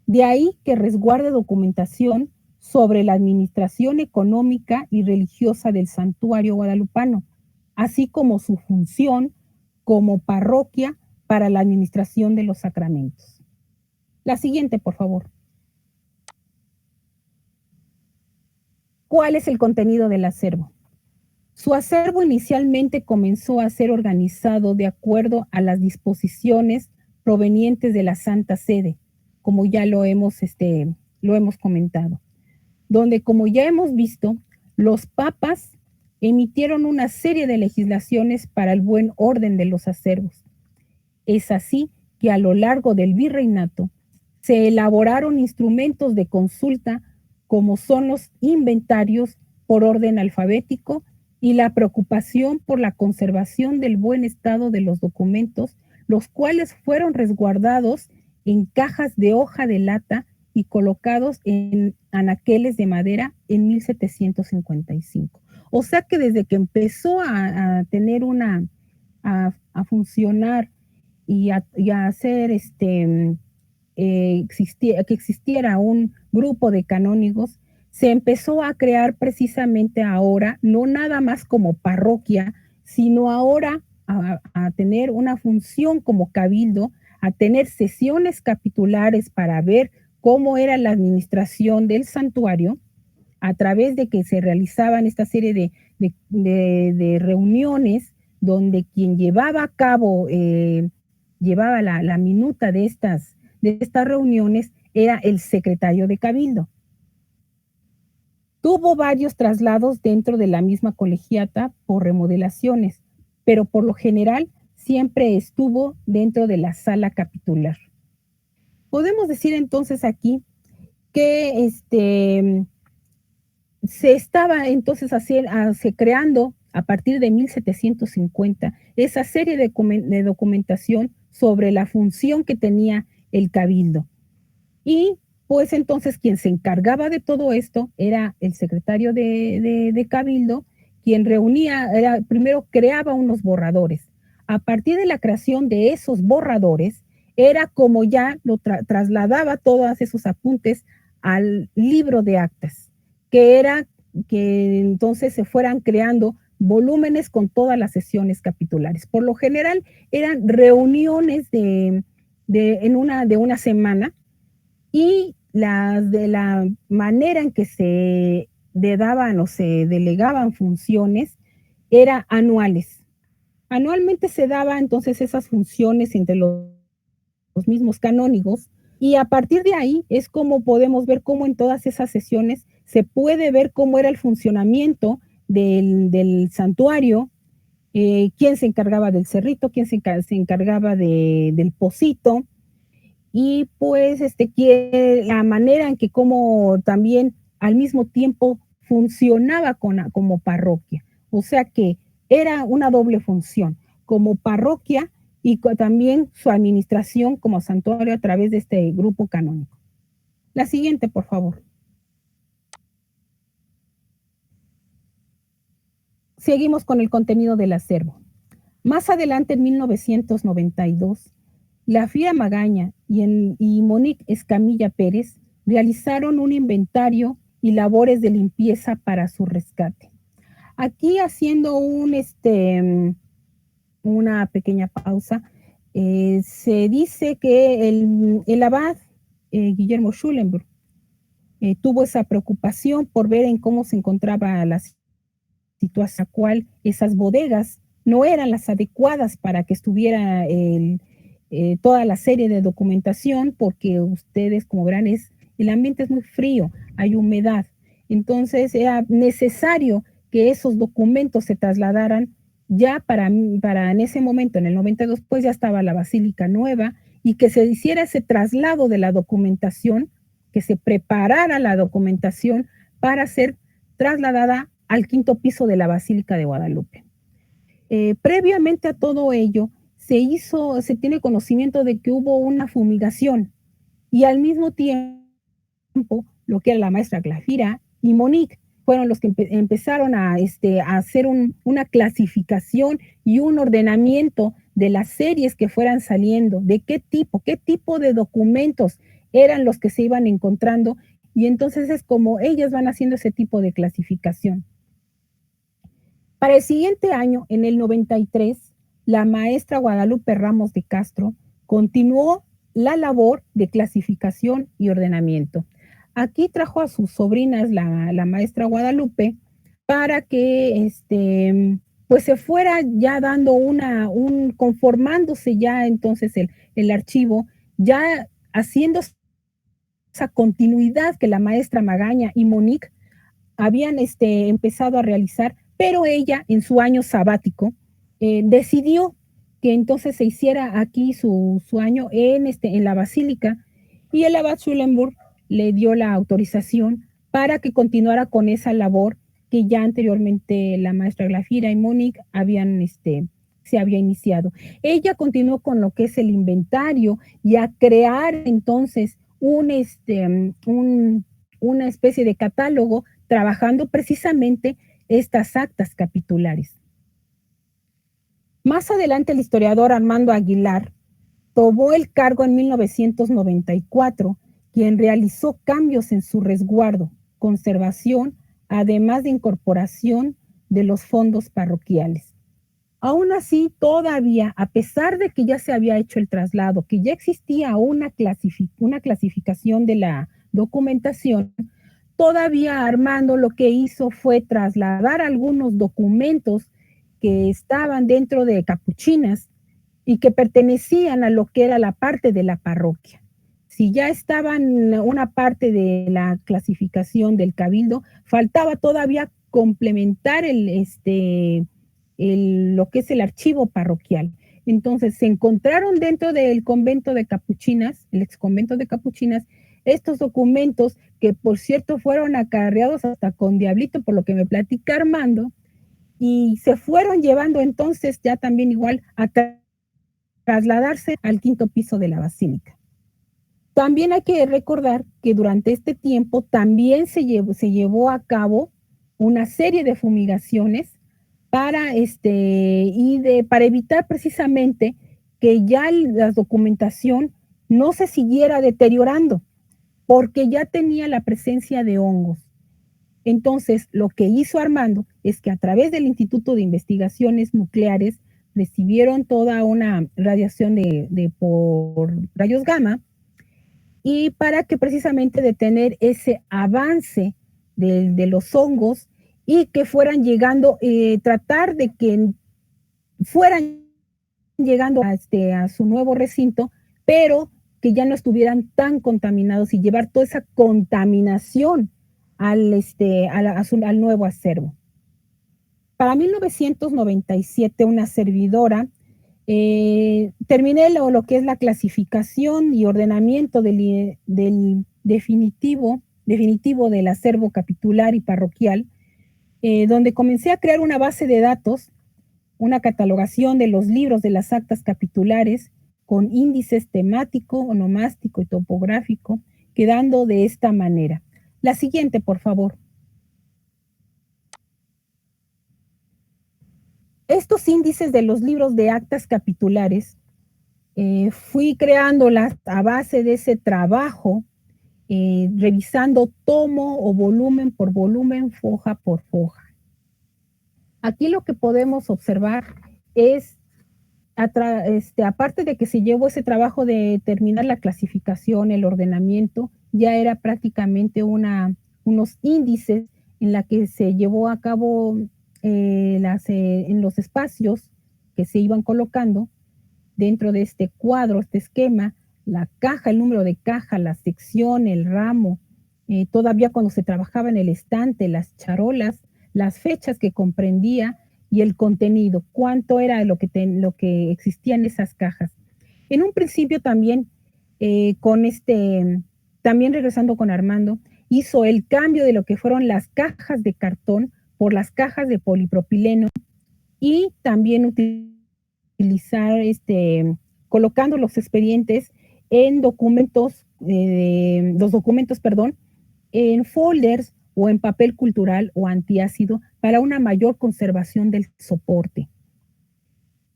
De ahí que resguarde documentación sobre la administración económica y religiosa del santuario guadalupano, así como su función como parroquia para la administración de los sacramentos. La siguiente, por favor. ¿Cuál es el contenido del acervo? Su acervo inicialmente comenzó a ser organizado de acuerdo a las disposiciones provenientes de la Santa Sede, como ya lo hemos comentado, donde, como ya hemos visto, los papas emitieron una serie de legislaciones para el buen orden de los acervos. Es así que a lo largo del virreinato se elaboraron instrumentos de consulta como son los inventarios por orden alfabético y la preocupación por la conservación del buen estado de los documentos, los cuales fueron resguardados en cajas de hoja de lata y colocados en anaqueles de madera en 1755. O sea que desde que empezó a tener a funcionar y a hacer que existiera un grupo de canónigos, se empezó a crear precisamente ahora, no nada más como parroquia, sino ahora a tener una función como cabildo, a tener sesiones capitulares para ver cómo era la administración del santuario, a través de que se realizaban esta serie de reuniones donde quien llevaba a cabo, llevaba la minuta de estas reuniones era el secretario de cabildo. Tuvo varios traslados dentro de la misma colegiata por remodelaciones, pero por lo general siempre estuvo dentro de la sala capitular. Podemos decir entonces aquí que se estaba entonces creando a partir de 1750 esa serie de documentación sobre la función que tenía el cabildo. Y pues entonces quien se encargaba de todo esto era el secretario de cabildo, quien primero creaba unos borradores. A partir de la creación de esos borradores, era como ya lo trasladaba todos esos apuntes al libro de actas, que era que entonces se fueran creando volúmenes con todas las sesiones capitulares. Por lo general eran reuniones de una semana, y de la manera en que se daban o se delegaban funciones era anuales. Anualmente se daba entonces esas funciones entre los mismos canónigos, y a partir de ahí es como podemos ver cómo en todas esas sesiones se puede ver cómo era el funcionamiento del santuario, quién se encargaba del cerrito, quién se encargaba del pocito, y pues la manera en que como también al mismo tiempo funcionaba como parroquia. O sea que era una doble función, como parroquia y también su administración como santuario a través de este grupo canónico. La siguiente, por favor. Seguimos con el contenido del acervo. Más adelante, en 1992, la FIA Magaña y Monique Escamilla Pérez realizaron un inventario y labores de limpieza para su rescate. Aquí haciendo una pequeña pausa, se dice que el abad Guillermo Schulenburg tuvo esa preocupación por ver en cómo se encontraba la situación, la cual esas bodegas no eran las adecuadas para que estuviera toda la serie de documentación, porque ustedes, como verán, el ambiente es muy frío, hay humedad. Entonces era necesario que esos documentos se trasladaran ya para en ese momento, en el 92, pues ya estaba la Basílica Nueva, y que se hiciera ese traslado de la documentación, que se preparara la documentación para ser trasladada al 5º piso de la Basílica de Guadalupe. Previamente a todo ello, se tiene conocimiento de que hubo una fumigación, y al mismo tiempo, lo que era la maestra Glafira y Monique fueron los que empezaron a hacer una clasificación y un ordenamiento de las series que fueran saliendo, de qué tipo de documentos eran los que se iban encontrando, y entonces es como ellas van haciendo ese tipo de clasificación. Para el siguiente año, en el 93, la maestra Guadalupe Ramos de Castro continuó la labor de clasificación y ordenamiento. Aquí trajo a sus sobrinas la maestra Guadalupe para que pues se fuera ya dando conformándose ya entonces el archivo, ya haciendo esa continuidad que la maestra Magaña y Monique habían empezado a realizar, pero ella en su año sabático decidió que entonces se hiciera aquí su año en la Basílica, y el abad Schulenburg le dio la autorización para que continuara con esa labor que ya anteriormente la maestra Glafira y Monique se había iniciado. Ella continuó con lo que es el inventario y a crear entonces una especie de catálogo, trabajando precisamente estas actas capitulares. Más adelante, el historiador Armando Aguilar tomó el cargo en 1994, quien realizó cambios en su resguardo, conservación, además de incorporación de los fondos parroquiales. Aún así, todavía, a pesar de que ya se había hecho el traslado, que ya existía una clasificación de la documentación, todavía Armando lo que hizo fue trasladar algunos documentos que estaban dentro de capuchinas y que pertenecían a lo que era la parte de la parroquia. Si ya estaban una parte de la clasificación del cabildo, faltaba todavía complementar lo que es el archivo parroquial. Entonces se encontraron dentro del convento de capuchinas, el exconvento de capuchinas, estos documentos que por cierto fueron acarreados hasta con diablito, por lo que me platica Armando, y se fueron llevando entonces ya también igual a trasladarse al 5º piso de la basílica. También hay que recordar que durante este tiempo también se llevó a cabo una serie de fumigaciones para evitar precisamente que ya la documentación no se siguiera deteriorando, porque ya tenía la presencia de hongos. Entonces, lo que hizo Armando es que a través del Instituto de Investigaciones Nucleares recibieron toda una radiación por rayos gamma, y para que precisamente detener ese avance de los hongos y que fueran llegando, tratar de que fueran llegando a su nuevo recinto, pero que ya no estuvieran tan contaminados y llevar toda esa contaminación al nuevo acervo. Para 1997, una servidora, terminé lo que es la clasificación y ordenamiento del definitivo del acervo capitular y parroquial, donde comencé a crear una base de datos, una catalogación de los libros de las actas capitulares con índices temático, onomástico y topográfico, quedando de esta manera. La siguiente, por favor. Estos índices de los libros de actas capitulares fui creándolas a base de ese trabajo, revisando tomo o volumen por volumen, foja por foja. Aquí lo que podemos observar es, aparte de que se llevó ese trabajo de terminar la clasificación, el ordenamiento, ya era prácticamente unos índices en la que se llevó a cabo en los espacios que se iban colocando dentro de este cuadro, este esquema, la caja, el número de caja, la sección, el ramo, todavía cuando se trabajaba en el estante, las charolas, las fechas que comprendía y el contenido, cuánto era lo que existía en esas cajas. En un principio también, también regresando con Armando, hizo el cambio de lo que fueron las cajas de cartón por las cajas de polipropileno y también utilizar, colocando los expedientes en documentos, en folders o en papel cultural o antiácido para una mayor conservación del soporte.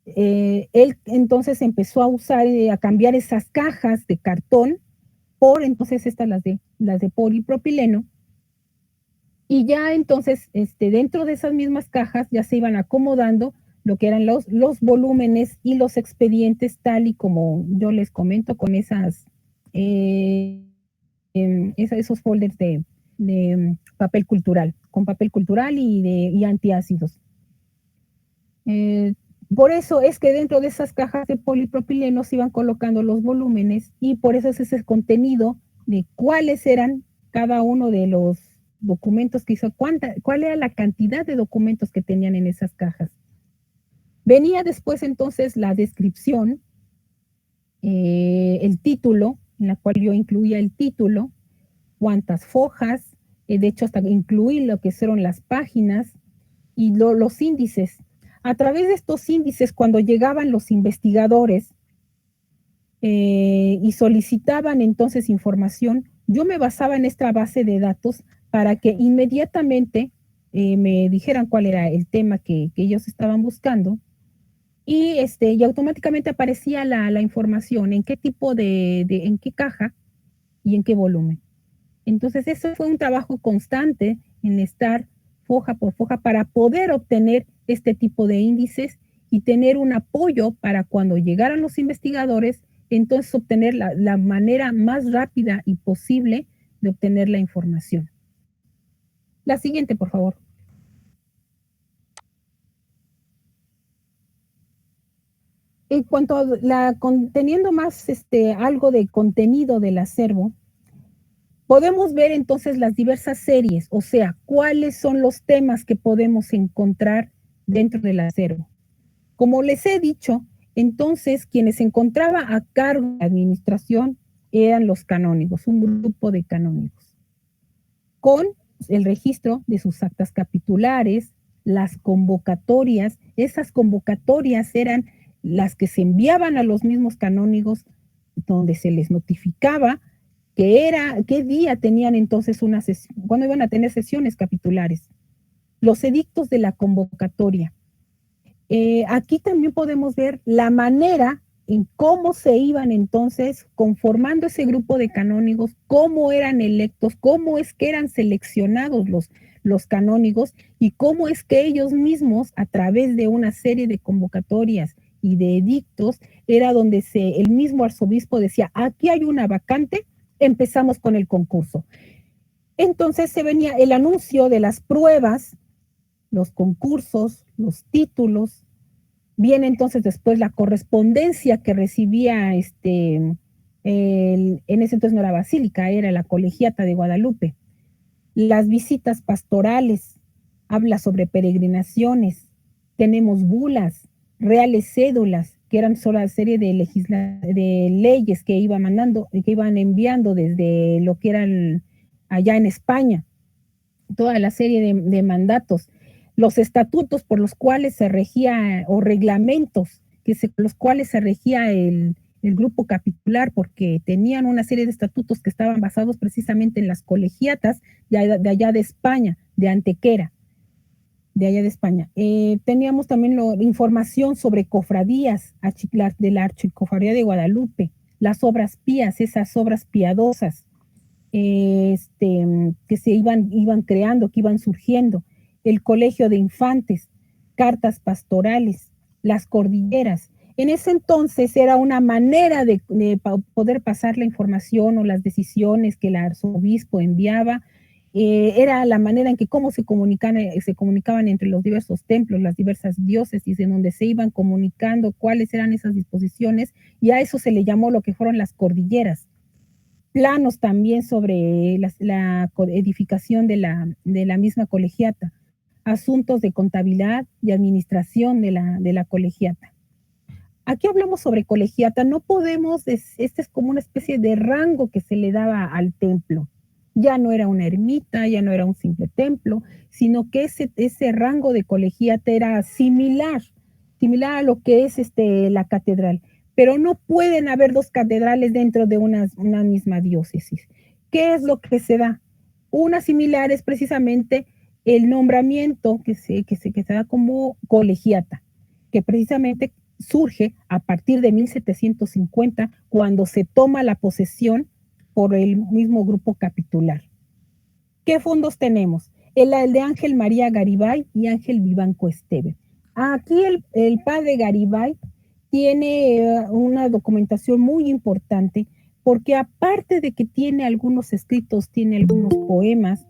Él entonces empezó a usar, a cambiar esas cajas de cartón por entonces las de polipropileno, y ya entonces dentro de esas mismas cajas ya se iban acomodando lo que eran los volúmenes y los expedientes, tal y como yo les comento, con esos folders de papel cultural, con papel cultural y antiácidos. Por eso es que dentro de esas cajas de polipropileno se iban colocando los volúmenes, y por eso es ese contenido de cuáles eran cada uno de los documentos que hizo, cuál era la cantidad de documentos que tenían en esas cajas. Venía después entonces la descripción, el título, en la cual yo incluía el título, cuántas fojas, de hecho hasta incluí lo que fueron las páginas y los índices. A través de estos índices, cuando llegaban los investigadores y solicitaban entonces información, yo me basaba en esta base de datos para que inmediatamente me dijeran cuál era el tema que ellos estaban buscando, y automáticamente aparecía la información, en qué tipo en qué caja y en qué volumen. Entonces, eso fue un trabajo constante en estar foja por foja para poder obtener este tipo de índices y tener un apoyo para cuando llegaran los investigadores, entonces obtener la manera más rápida y posible de obtener la información. La siguiente, por favor. En cuanto a teniendo más algo de contenido del acervo, podemos ver entonces las diversas series, o sea, cuáles son los temas que podemos encontrar dentro del acervo. Como les he dicho, entonces quienes se encontraba a cargo de la administración eran los canónigos, un grupo de canónigos, con el registro de sus actas capitulares, las convocatorias. Esas convocatorias eran las que se enviaban a los mismos canónigos, donde se les notificaba qué día tenían entonces cuándo iban a tener sesiones capitulares, los edictos de la convocatoria. Aquí también podemos ver la manera en cómo se iban entonces conformando ese grupo de canónigos, cómo eran electos, cómo es que eran seleccionados los canónigos, y cómo es que ellos mismos, a través de una serie de convocatorias y de edictos, era donde el mismo arzobispo decía, aquí hay una vacante, empezamos con el concurso. Entonces se venía el anuncio de las pruebas, los concursos, los títulos, Viene entonces después la correspondencia que recibía en ese entonces no era basílica, era la colegiata de Guadalupe. Las visitas pastorales, habla sobre peregrinaciones, tenemos bulas, reales cédulas, que eran solo una serie de leyes que iba mandando, que iban enviando desde lo que eran allá en España, toda la serie de mandatos, los estatutos por los cuales se regía, o reglamentos, los cuales se regía el grupo capitular, porque tenían una serie de estatutos que estaban basados precisamente en las colegiatas de allá de España, de Antequera, de allá de España. Teníamos también información sobre cofradías de la Archicofradía de Guadalupe, las obras pías, esas obras piadosas, que se iban creando, que iban surgiendo, el colegio de infantes, cartas pastorales, las cordilleras. En ese entonces era una manera de poder pasar la información o las decisiones que el arzobispo enviaba. Era la manera en que cómo se comunicaban entre los diversos templos, las diversas diócesis, en donde se iban comunicando cuáles eran esas disposiciones, y a eso se le llamó lo que fueron las cordilleras. Planos también sobre la edificación de la misma colegiata, asuntos de contabilidad y administración de la colegiata. Aquí hablamos sobre colegiata, no podemos, este es como una especie de rango que se le daba al templo. Ya no era una ermita, ya no era un simple templo, sino que ese rango de colegiata era similar a lo que es la catedral. Pero no pueden haber dos catedrales dentro de una misma diócesis. ¿Qué es lo que se da? Una similar es precisamente el nombramiento que se da como colegiata, que precisamente surge a partir de 1750, cuando se toma la posesión por el mismo grupo capitular. ¿Qué fondos tenemos? El de Ángel María Garibay y Ángel Vivanco Esteve. Aquí el padre Garibay tiene una documentación muy importante, porque aparte de que tiene algunos escritos, tiene algunos poemas,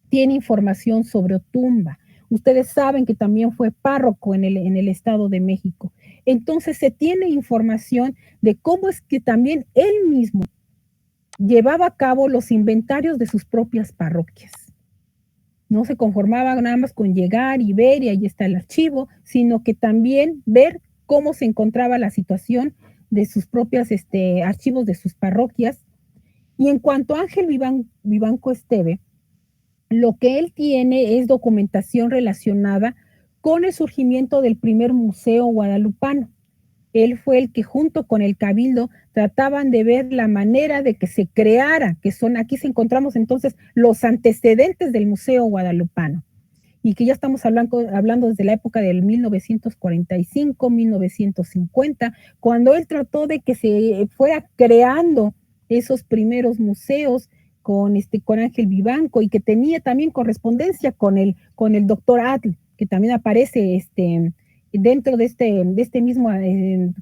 tiene información sobre Otumba. Ustedes saben que también fue párroco en el Estado de México. Entonces se tiene información de cómo es que también él mismo llevaba a cabo los inventarios de sus propias parroquias. No se conformaba nada más con llegar y ver y ahí está el archivo, sino que también ver cómo se encontraba la situación de sus propias archivos de sus parroquias. Y en cuanto a Ángel Vivanco Esteve, lo que él tiene es documentación relacionada con el surgimiento del primer museo guadalupano. Él fue el que junto con el Cabildo trataban de ver la manera de que se creara, aquí se encontramos entonces los antecedentes del Museo Guadalupano, y que ya estamos hablando desde la época del 1945, 1950, cuando él trató de que se fuera creando esos primeros museos con Ángel Vivanco, y que tenía también correspondencia con el doctor Atl, que también aparece dentro de este mismo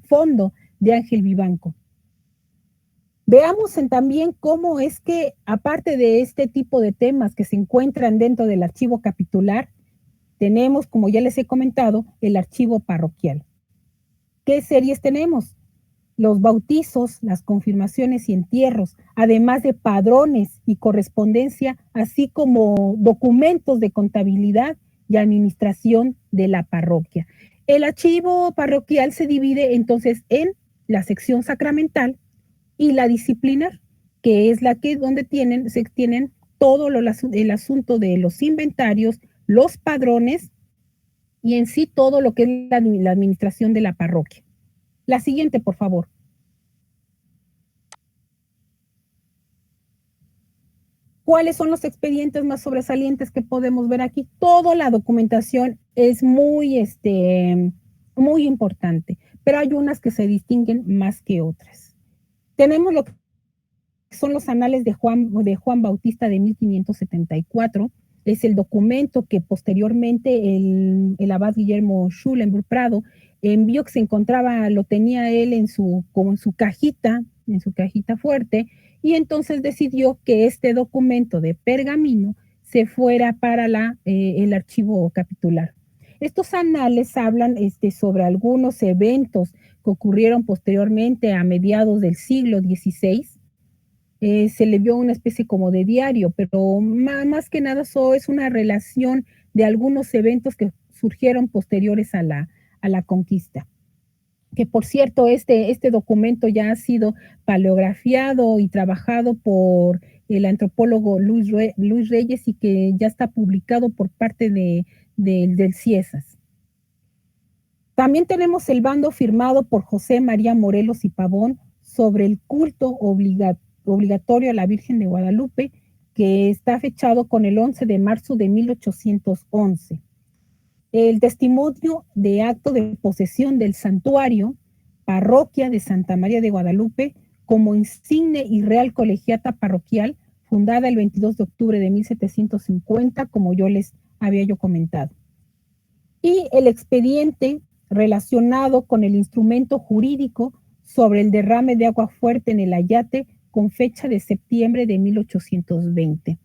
fondo de Ángel Vivanco. Veamos también cómo es que, aparte de este tipo de temas que se encuentran dentro del archivo capitular, tenemos, como ya les he comentado, el archivo parroquial. ¿Qué series tenemos? Los bautizos, las confirmaciones y entierros, además de padrones y correspondencia, así como documentos de contabilidad y administración de la parroquia. El archivo parroquial se divide entonces en la sección sacramental y la disciplinar, que es donde se tienen todo el asunto de los inventarios, los padrones y en sí todo lo que es la administración de la parroquia. La siguiente, por favor. ¿Cuáles son los expedientes más sobresalientes que podemos ver aquí? Toda la documentación es muy importante, pero hay unas que se distinguen más que otras. Tenemos lo que son los anales de Juan Bautista de 1574, es el documento que posteriormente el abad Guillermo Schulenburg Prado envió, que se encontraba, lo tenía él como en su cajita fuerte, y entonces decidió que este documento de pergamino se fuera para el archivo capitular. Estos anales hablan sobre algunos eventos que ocurrieron posteriormente a mediados del siglo XVI. Se le vio una especie como de diario, pero más que nada es una relación de algunos eventos que surgieron posteriores a la conquista. Que por cierto, este documento ya ha sido paleografiado y trabajado por el antropólogo Luis Reyes y que ya está publicado por parte del CIESAS. También tenemos el bando firmado por José María Morelos y Pavón sobre el culto obligatorio a la Virgen de Guadalupe, que está fechado con el 11 de marzo de 1811. El testimonio de acto de posesión del santuario, parroquia de Santa María de Guadalupe, como insigne y real colegiata parroquial, fundada el 22 de octubre de 1750, como yo les había comentado. Y el expediente relacionado con el instrumento jurídico sobre el derrame de agua fuerte en el Ayate, con fecha de septiembre de 1820.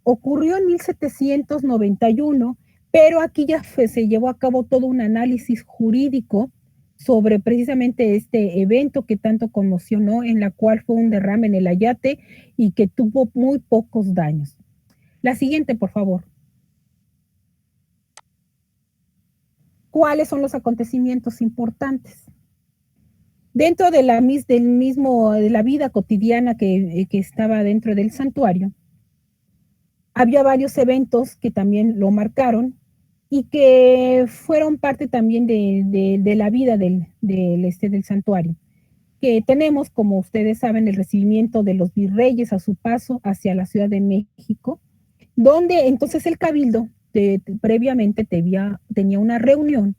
Ocurrió en 1791, pero aquí ya se llevó a cabo todo un análisis jurídico sobre precisamente este evento que tanto conmocionó, en la cual fue un derrame en el Ayate y que tuvo muy pocos daños. La siguiente, por favor. ¿Cuáles son los acontecimientos importantes? Dentro de la vida cotidiana que estaba dentro del santuario, había varios eventos que también lo marcaron y que fueron parte también de la vida del santuario. Que tenemos, como ustedes saben, el recibimiento de los virreyes a su paso hacia la Ciudad de México, donde entonces el cabildo previamente tenía una reunión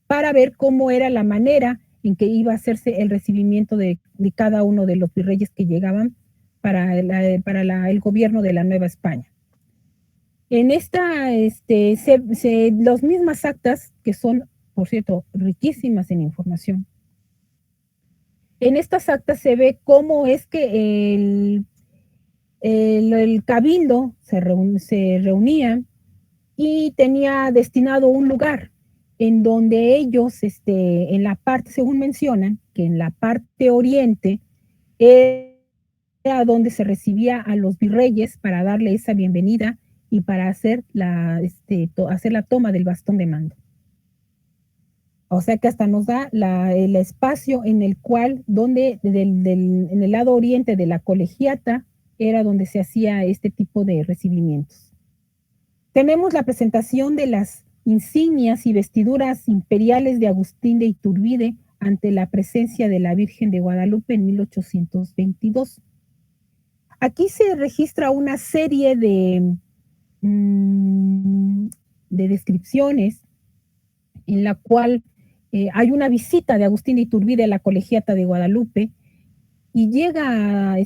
para ver cómo era la manera en que iba a hacerse el recibimiento de cada uno de los virreyes que llegaban para el gobierno de la Nueva España. En esta, las mismas actas, que son, por cierto, riquísimas en información, en estas actas se ve cómo es que el cabildo se reunía y tenía destinado un lugar en donde ellos, en la parte, según mencionan, que en la parte oriente era donde se recibía a los virreyes para darle esa bienvenida y para hacer hacer la toma del bastón de mando. O sea que hasta nos da el espacio en el cual, en el lado oriente de la colegiata, era donde se hacía este tipo de recibimientos. Tenemos la presentación de las insignias y vestiduras imperiales de Agustín de Iturbide ante la presencia de la Virgen de Guadalupe en 1822. Aquí se registra una serie de descripciones en la cual hay una visita de Agustín de Iturbide a la colegiata de Guadalupe y llega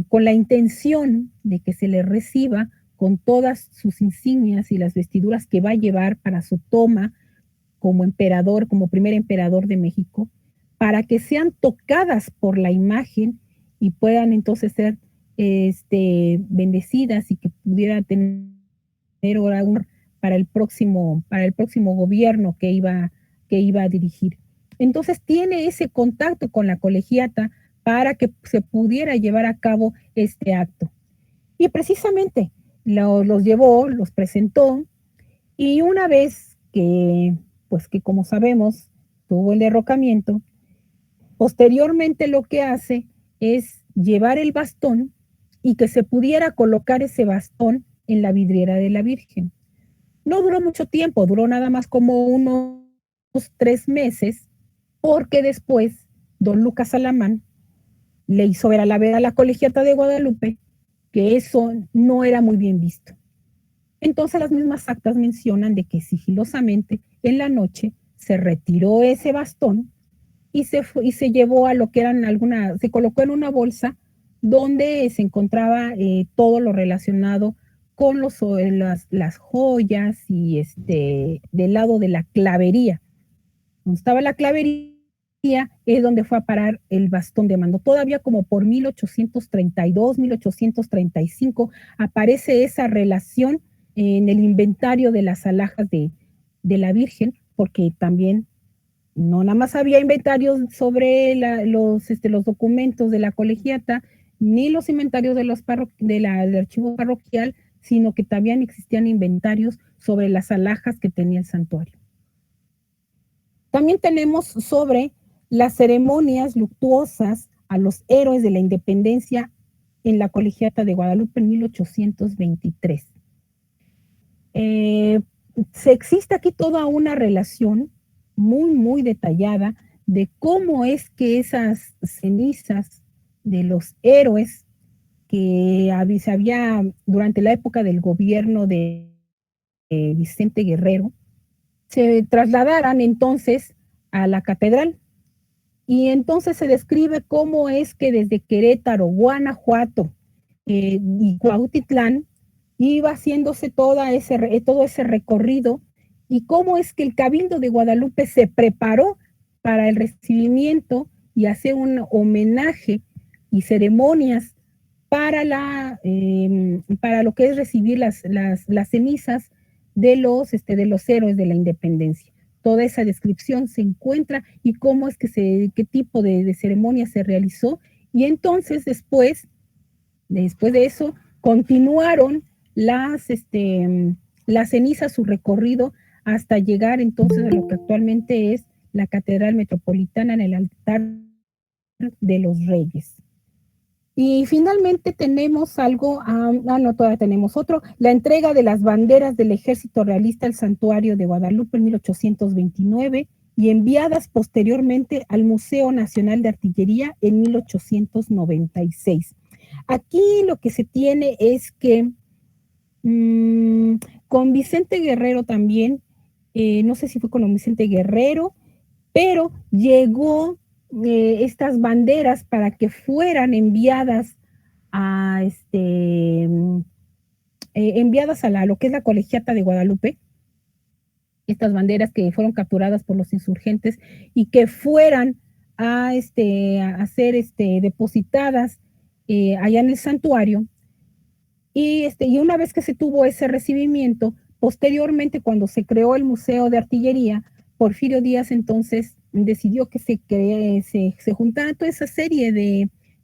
con la intención de que se le reciba con todas sus insignias y las vestiduras que va a llevar para su toma como emperador, como primer emperador de México, para que sean tocadas por la imagen y puedan entonces ser bendecidas y que pudiera tener para el próximo gobierno que iba a dirigir. Entonces tiene ese contacto con la colegiata para que se pudiera llevar a cabo este acto. Y precisamente los llevó, los presentó, y una vez que como sabemos, tuvo el derrocamiento, posteriormente lo que hace es llevar el bastón y que se pudiera colocar ese bastón en la vidriera de la Virgen. No duró mucho tiempo, duró nada más como unos 3 meses, porque después don Lucas Alamán le hizo ver a la colegiata de Guadalupe que eso no era muy bien visto. Entonces las mismas actas mencionan de que sigilosamente en la noche se retiró ese bastón y se llevó a lo que eran se colocó en una bolsa donde se encontraba todo lo relacionado con las joyas y del lado de la clavería. Donde estaba la clavería es donde fue a parar el bastón de mando. Todavía como por 1832, 1835 aparece esa relación en el inventario de las alhajas de la Virgen, porque también no nada más había inventarios sobre los documentos de la colegiata, ni los inventarios de del archivo parroquial, sino que también existían inventarios sobre las alhajas que tenía el santuario. También tenemos sobre las ceremonias luctuosas a los héroes de la independencia en la colegiata de Guadalupe en 1823. Existe aquí toda una relación muy, muy detallada de cómo es que esas cenizas de los héroes que se había durante la época del gobierno de Vicente Guerrero se trasladaran entonces a la catedral. Y entonces se describe cómo es que desde Querétaro, Guanajuato y Cuautitlán iba haciéndose todo ese recorrido y cómo es que el Cabildo de Guadalupe se preparó para el recibimiento y hacer un homenaje y ceremonias para lo que es recibir las cenizas de los héroes de la independencia. Toda esa descripción se encuentra y cómo es que qué tipo de ceremonia se realizó. Y entonces después de eso, continuaron las cenizas, su recorrido, hasta llegar entonces a lo que actualmente es la Catedral Metropolitana en el altar de los Reyes. Y finalmente tenemos algo, no, todavía tenemos otro, la entrega de las banderas del Ejército Realista al Santuario de Guadalupe en 1829 y enviadas posteriormente al Museo Nacional de Artillería en 1896. Aquí lo que se tiene es que con Vicente Guerrero también, no sé si fue con Vicente Guerrero, pero llegó estas banderas para que fueran enviadas a lo que es la colegiata de Guadalupe, estas banderas que fueron capturadas por los insurgentes y que fueran a ser depositadas allá en el santuario. Y una vez que se tuvo ese recibimiento, posteriormente cuando se creó el Museo de Artillería, Porfirio Díaz entonces decidió que se juntara toda esa serie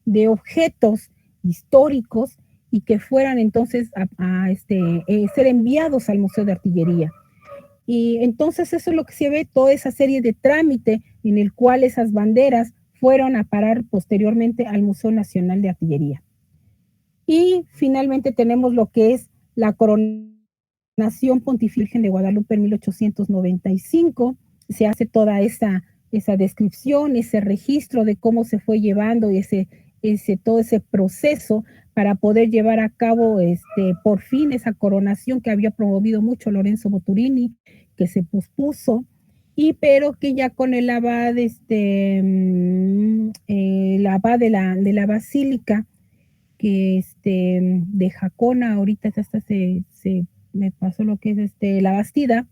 de objetos históricos y que fueran entonces a ser enviados al Museo de Artillería. Y entonces eso es lo que se ve, toda esa serie de trámite en el cual esas banderas fueron a parar posteriormente al Museo Nacional de Artillería. Y finalmente tenemos lo que es la coronación pontificia de Guadalupe en 1895. Se hace toda esa descripción, ese registro de cómo se fue llevando y todo ese proceso para poder llevar a cabo por fin esa coronación que había promovido mucho Lorenzo Boturini, que se pospuso, pero que ya con el abad, el abad de la basílica, que de Jacona, ahorita hasta me pasó lo que es la Bastida,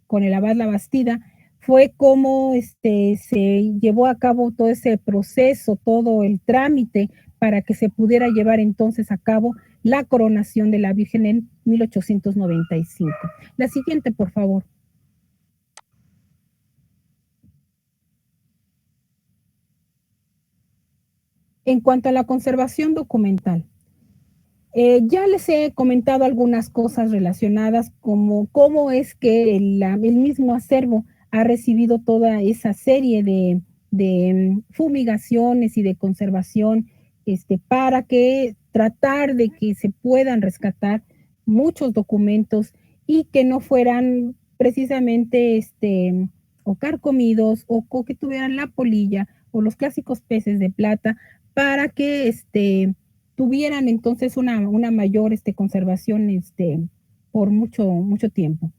con el abad La Bastida, fue como se llevó a cabo todo ese proceso, todo el trámite para que se pudiera llevar entonces a cabo la coronación de la Virgen en 1895. La siguiente, por favor. En cuanto a la conservación documental, ya les he comentado algunas cosas relacionadas como cómo es que el mismo acervo ha recibido toda esa serie de fumigaciones y de conservación para que tratar de que se puedan rescatar muchos documentos y que no fueran precisamente o carcomidos o que tuvieran la polilla o los clásicos peces de plata, para que tuvieran entonces una mayor conservación por mucho tiempo.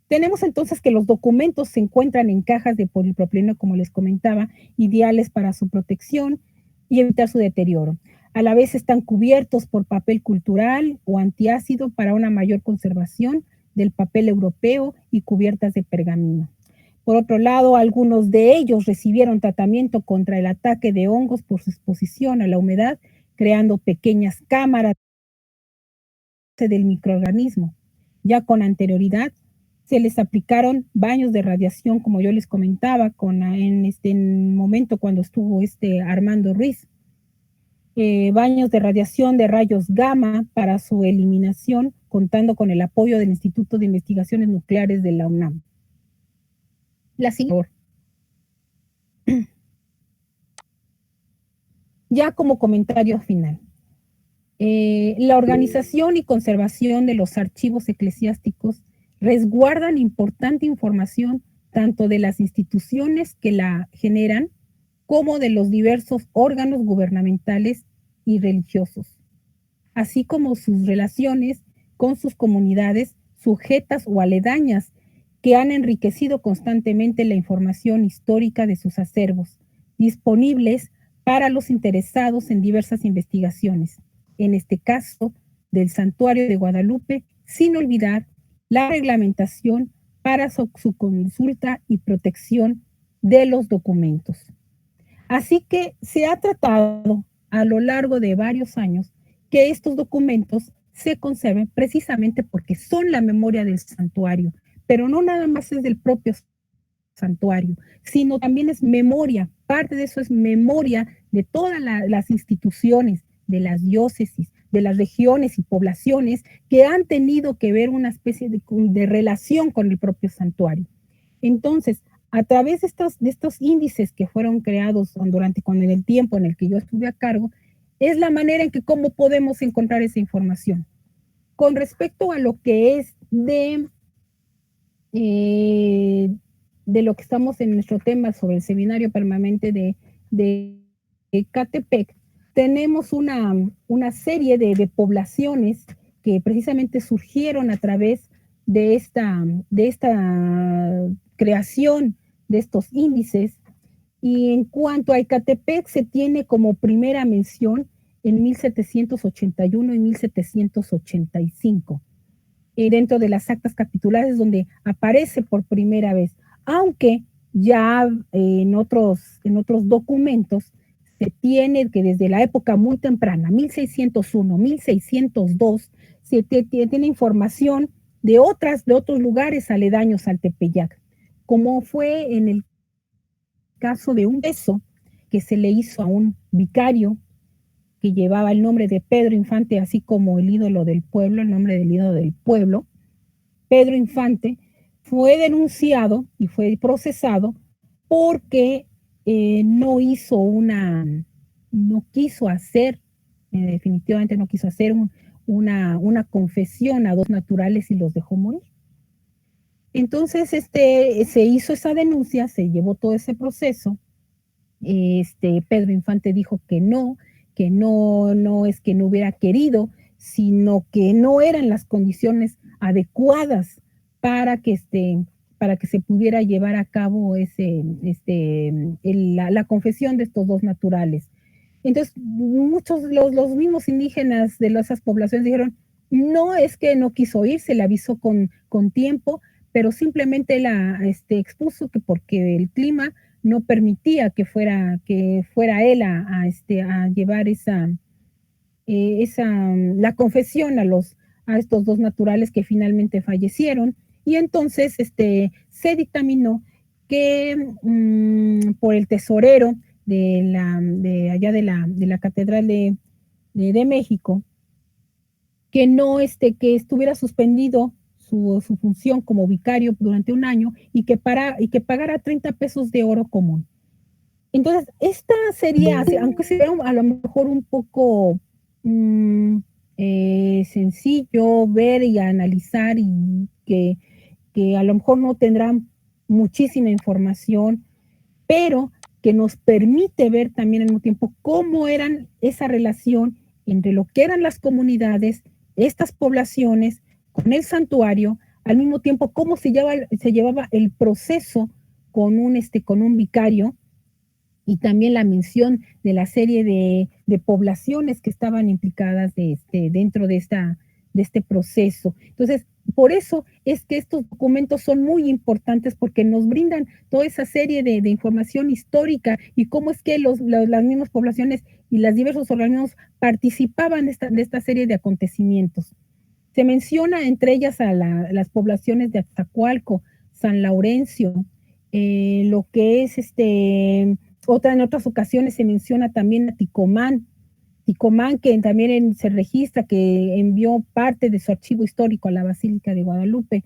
Tenemos entonces que los documentos se encuentran en cajas de polipropileno, como les comentaba, ideales para su protección y evitar su deterioro. A la vez están cubiertos por papel cultural o antiácido para una mayor conservación del papel europeo y cubiertas de pergamino. Por otro lado, algunos de ellos recibieron tratamiento contra el ataque de hongos por su exposición a la humedad, creando pequeñas cámaras del microorganismo. ya con anterioridad. Se les aplicaron baños de radiación, como yo les comentaba, en el momento cuando estuvo Armando Ruiz. Baños de radiación de rayos gamma para su eliminación, contando con el apoyo del Instituto de Investigaciones Nucleares de la UNAM. La siguiente. Ya como comentario final. La organización y conservación de los archivos eclesiásticos resguardan importante información tanto de las instituciones que la generan como de los diversos órganos gubernamentales y religiosos, así como sus relaciones con sus comunidades sujetas o aledañas que han enriquecido constantemente la información histórica de sus acervos, disponibles para los interesados en diversas investigaciones, en este caso del Santuario de Guadalupe, sin olvidar la reglamentación para su consulta y protección de los documentos. Así que se ha tratado a lo largo de varios años que estos documentos se conserven precisamente porque son la memoria del santuario, pero no nada más es del propio santuario, sino también es memoria, parte de eso es memoria de todas las instituciones, de las diócesis, de las regiones y poblaciones que han tenido que ver una especie de relación con el propio santuario. Entonces, a través de estos índices que fueron creados en el tiempo en el que yo estuve a cargo, es la manera en que cómo podemos encontrar esa información. Con respecto a lo que es de lo que estamos en nuestro tema sobre el seminario permanente de Ecatepec, tenemos una serie de poblaciones que precisamente surgieron a través de esta creación de estos índices. Y en cuanto a Ecatepec, se tiene como primera mención en 1781 y 1785, dentro de las actas capitulares donde aparece por primera vez, aunque ya en otros documentos se tiene que desde la época muy temprana, 1601, 1602, se tiene información de otros lugares aledaños al Tepeyac, como fue en el caso de un beso que se le hizo a un vicario que llevaba el nombre de Pedro Infante, así como el ídolo del pueblo, el nombre del ídolo del pueblo. Pedro Infante fue denunciado y fue procesado porque definitivamente no quiso hacer una confesión a dos naturales y los dejó morir. Entonces, se hizo esa denuncia, se llevó todo ese proceso. Pedro Infante dijo que no es que no hubiera querido, sino que no eran las condiciones adecuadas para que se pudiera llevar a cabo la confesión de estos dos naturales. Entonces, muchos, los mismos indígenas de esas poblaciones dijeron, no es que no quiso ir, se le avisó con tiempo, pero simplemente expuso que porque el clima no permitía que fuera él a llevar la confesión a estos dos naturales que finalmente fallecieron. Y entonces se dictaminó que por el tesorero de allá de la Catedral de México, que que estuviera suspendido su función como vicario durante un año y que pagara 30 pesos de oro común. Entonces, esta sería, aunque sea a lo mejor un poco sencillo ver y analizar y que a lo mejor no tendrán muchísima información, pero que nos permite ver también al mismo tiempo cómo eran esa relación entre lo que eran las comunidades, estas poblaciones, con el santuario, al mismo tiempo cómo se llevaba el proceso con un vicario, y también la mención de la serie de poblaciones que estaban implicadas dentro de este proceso. Entonces, por eso es que estos documentos son muy importantes porque nos brindan toda esa serie de información histórica y cómo es que las mismas poblaciones y los diversos organismos participaban de esta serie de acontecimientos. Se menciona entre ellas a las poblaciones de Atzacualco, San Laurencio, lo que es en otras ocasiones se menciona también a Ticomán, que también se registra que envió parte de su archivo histórico a la Basílica de Guadalupe,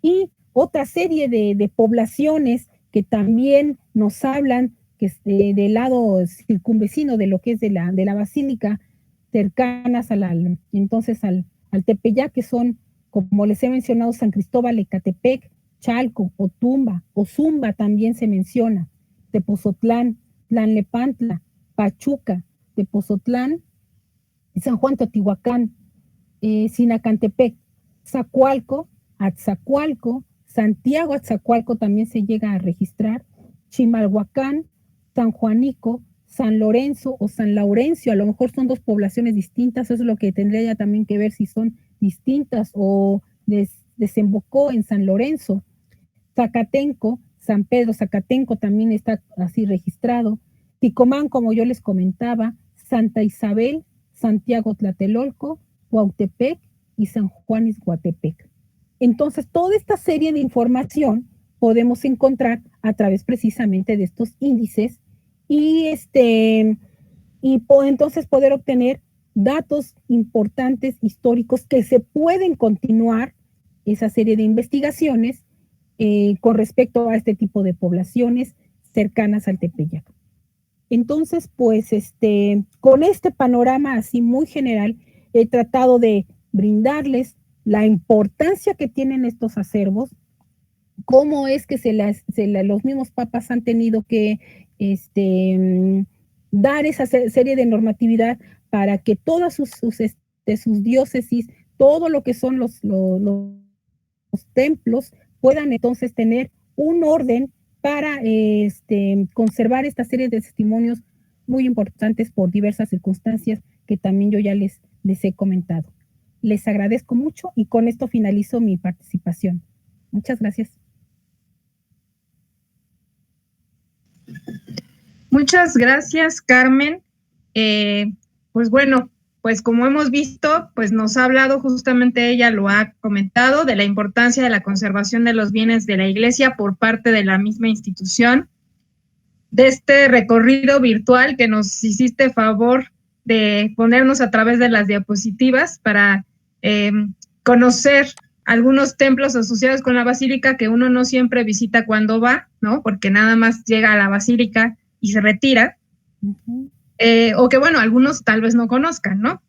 y otra serie de poblaciones que también nos hablan que del lado circunvecino de lo que es de la Basílica, cercanas al Tepeyac, que son, como les he mencionado, San Cristóbal, Ecatepec, Chalco, Otumba, Ozumba también se menciona, Tepozotlán, Tlanlepantla, Pachuca, Tepozotlán, San Juan Teotihuacán, Sinacantepec, Zacualco, Atzacualco, Santiago Atzacualco también se llega a registrar, Chimalhuacán, San Juanico, San Lorenzo o San Laurencio, a lo mejor son dos poblaciones distintas, eso es lo que tendría ya también que ver si son distintas o desembocó en San Lorenzo. Zacatenco, San Pedro Zacatenco también está así registrado, Ticomán, como yo les comentaba, Santa Isabel, Santiago Tlatelolco, Cuautepec y San Juan Izhuatepec. Entonces, toda esta serie de información podemos encontrar a través precisamente de estos índices y entonces poder obtener datos importantes históricos que se pueden continuar esa serie de investigaciones con respecto a este tipo de poblaciones cercanas al Tepeyac. Entonces, pues, con este panorama así muy general, he tratado de brindarles la importancia que tienen estos acervos, cómo es que los mismos papas han tenido que dar esa serie de normatividad para que todas sus diócesis, todo lo que son los templos, puedan entonces tener un orden para conservar esta serie de testimonios muy importantes por diversas circunstancias que también yo ya les he comentado. Les agradezco mucho y con esto finalizo mi participación. Muchas gracias. Muchas gracias, Carmen. Pues bueno, pues como hemos visto, pues nos ha hablado, justamente ella lo ha comentado, de la importancia de la conservación de los bienes de la Iglesia por parte de la misma institución, de este recorrido virtual que nos hiciste favor de ponernos a través de las diapositivas para conocer algunos templos asociados con la basílica que uno no siempre visita cuando va, ¿no? Porque nada más llega a la basílica y se retira. Uh-huh. O que, bueno, algunos tal vez no conozcan, ¿no?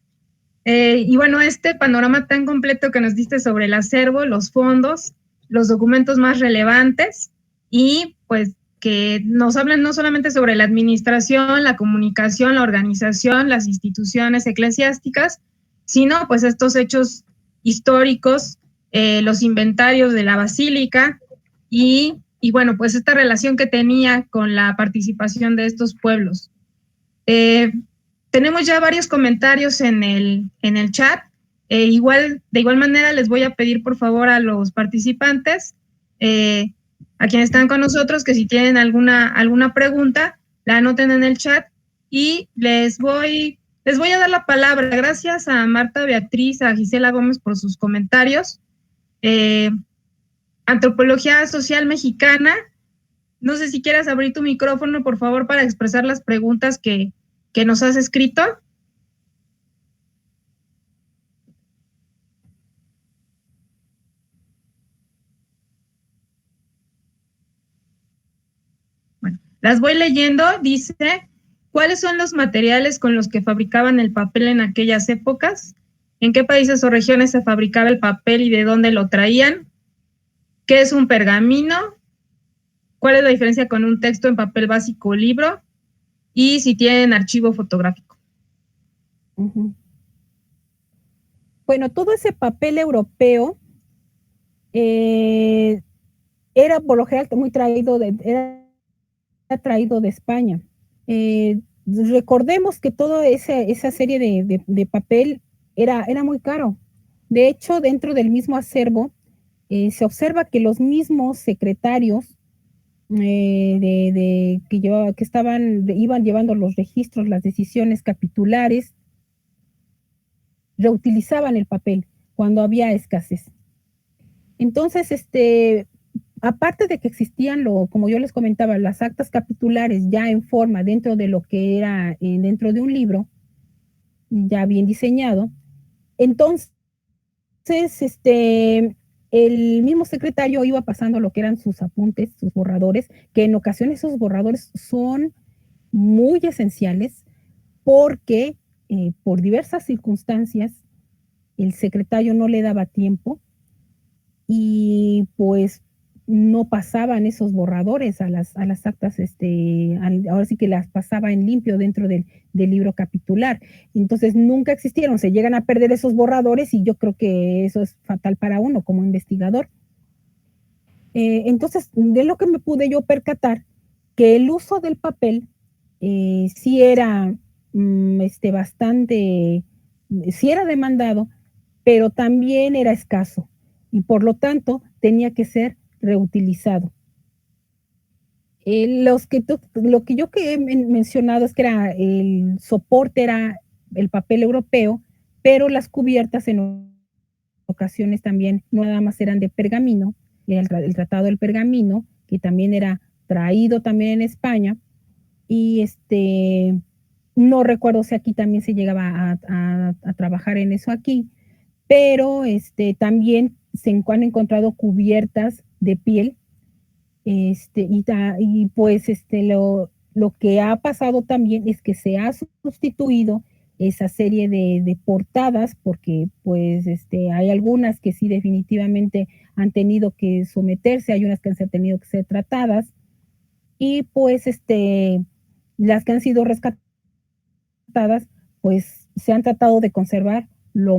Y bueno, este panorama tan completo que nos diste sobre el acervo, los fondos, los documentos más relevantes y pues que nos hablan no solamente sobre la administración, la comunicación, la organización, las instituciones eclesiásticas, sino pues estos hechos históricos, los inventarios de la basílica y bueno, pues esta relación que tenía con la participación de estos pueblos. Tenemos ya varios comentarios en el chat. De igual manera les voy a pedir por favor a los participantes, a quienes están con nosotros, que si tienen alguna pregunta, la anoten en el chat y les voy a dar la palabra. Gracias a Marta Beatriz, a Gisela Gómez por sus comentarios. Antropología Social Mexicana, no sé si quieras abrir tu micrófono, por favor, para expresar las preguntas que nos has escrito. Bueno, las voy leyendo. Dice, ¿cuáles son los materiales con los que fabricaban el papel en aquellas épocas? ¿En qué países o regiones se fabricaba el papel y de dónde lo traían? ¿Qué es un pergamino? ¿Cuál es la diferencia con un texto en papel básico o libro? Y si tienen archivo fotográfico. Uh-huh. Bueno, todo ese papel europeo era por lo general muy traído de España. Recordemos que toda esa serie de papel era muy caro. De hecho, dentro del mismo acervo se observa que los mismos secretarios que iban llevando los registros, las decisiones capitulares, reutilizaban el papel. cuando había escasez. Entonces, aparte de que existían, como yo les comentaba, las actas capitulares ya en forma dentro de lo que era dentro de un libro, ya bien diseñado, entonces, el mismo secretario iba pasando lo que eran sus apuntes, sus borradores, que en ocasiones esos borradores son muy esenciales porque por diversas circunstancias el secretario no le daba tiempo y pues no pasaban esos borradores a las actas, ahora sí que las pasaba en limpio dentro del libro capitular. Entonces nunca existieron, se llegan a perder esos borradores y yo creo que eso es fatal para uno como investigador. Entonces, de lo que me pude yo percatar, que el uso del papel sí era bastante, sí era demandado, pero también era escaso y por lo tanto tenía que ser reutilizado. Lo que yo he mencionado es que era el soporte era el papel europeo, pero las cubiertas en ocasiones también no nada más eran de pergamino, era el tratado del pergamino, que también era traído también en España, y no recuerdo si aquí también se llegaba a trabajar en eso aquí, pero también se han encontrado cubiertas de piel, y pues lo que ha pasado también es que se ha sustituido esa serie de portadas, porque pues hay algunas que sí definitivamente han tenido que someterse, hay unas que han tenido que ser tratadas, y pues las que han sido rescatadas, pues se han tratado de conservar lo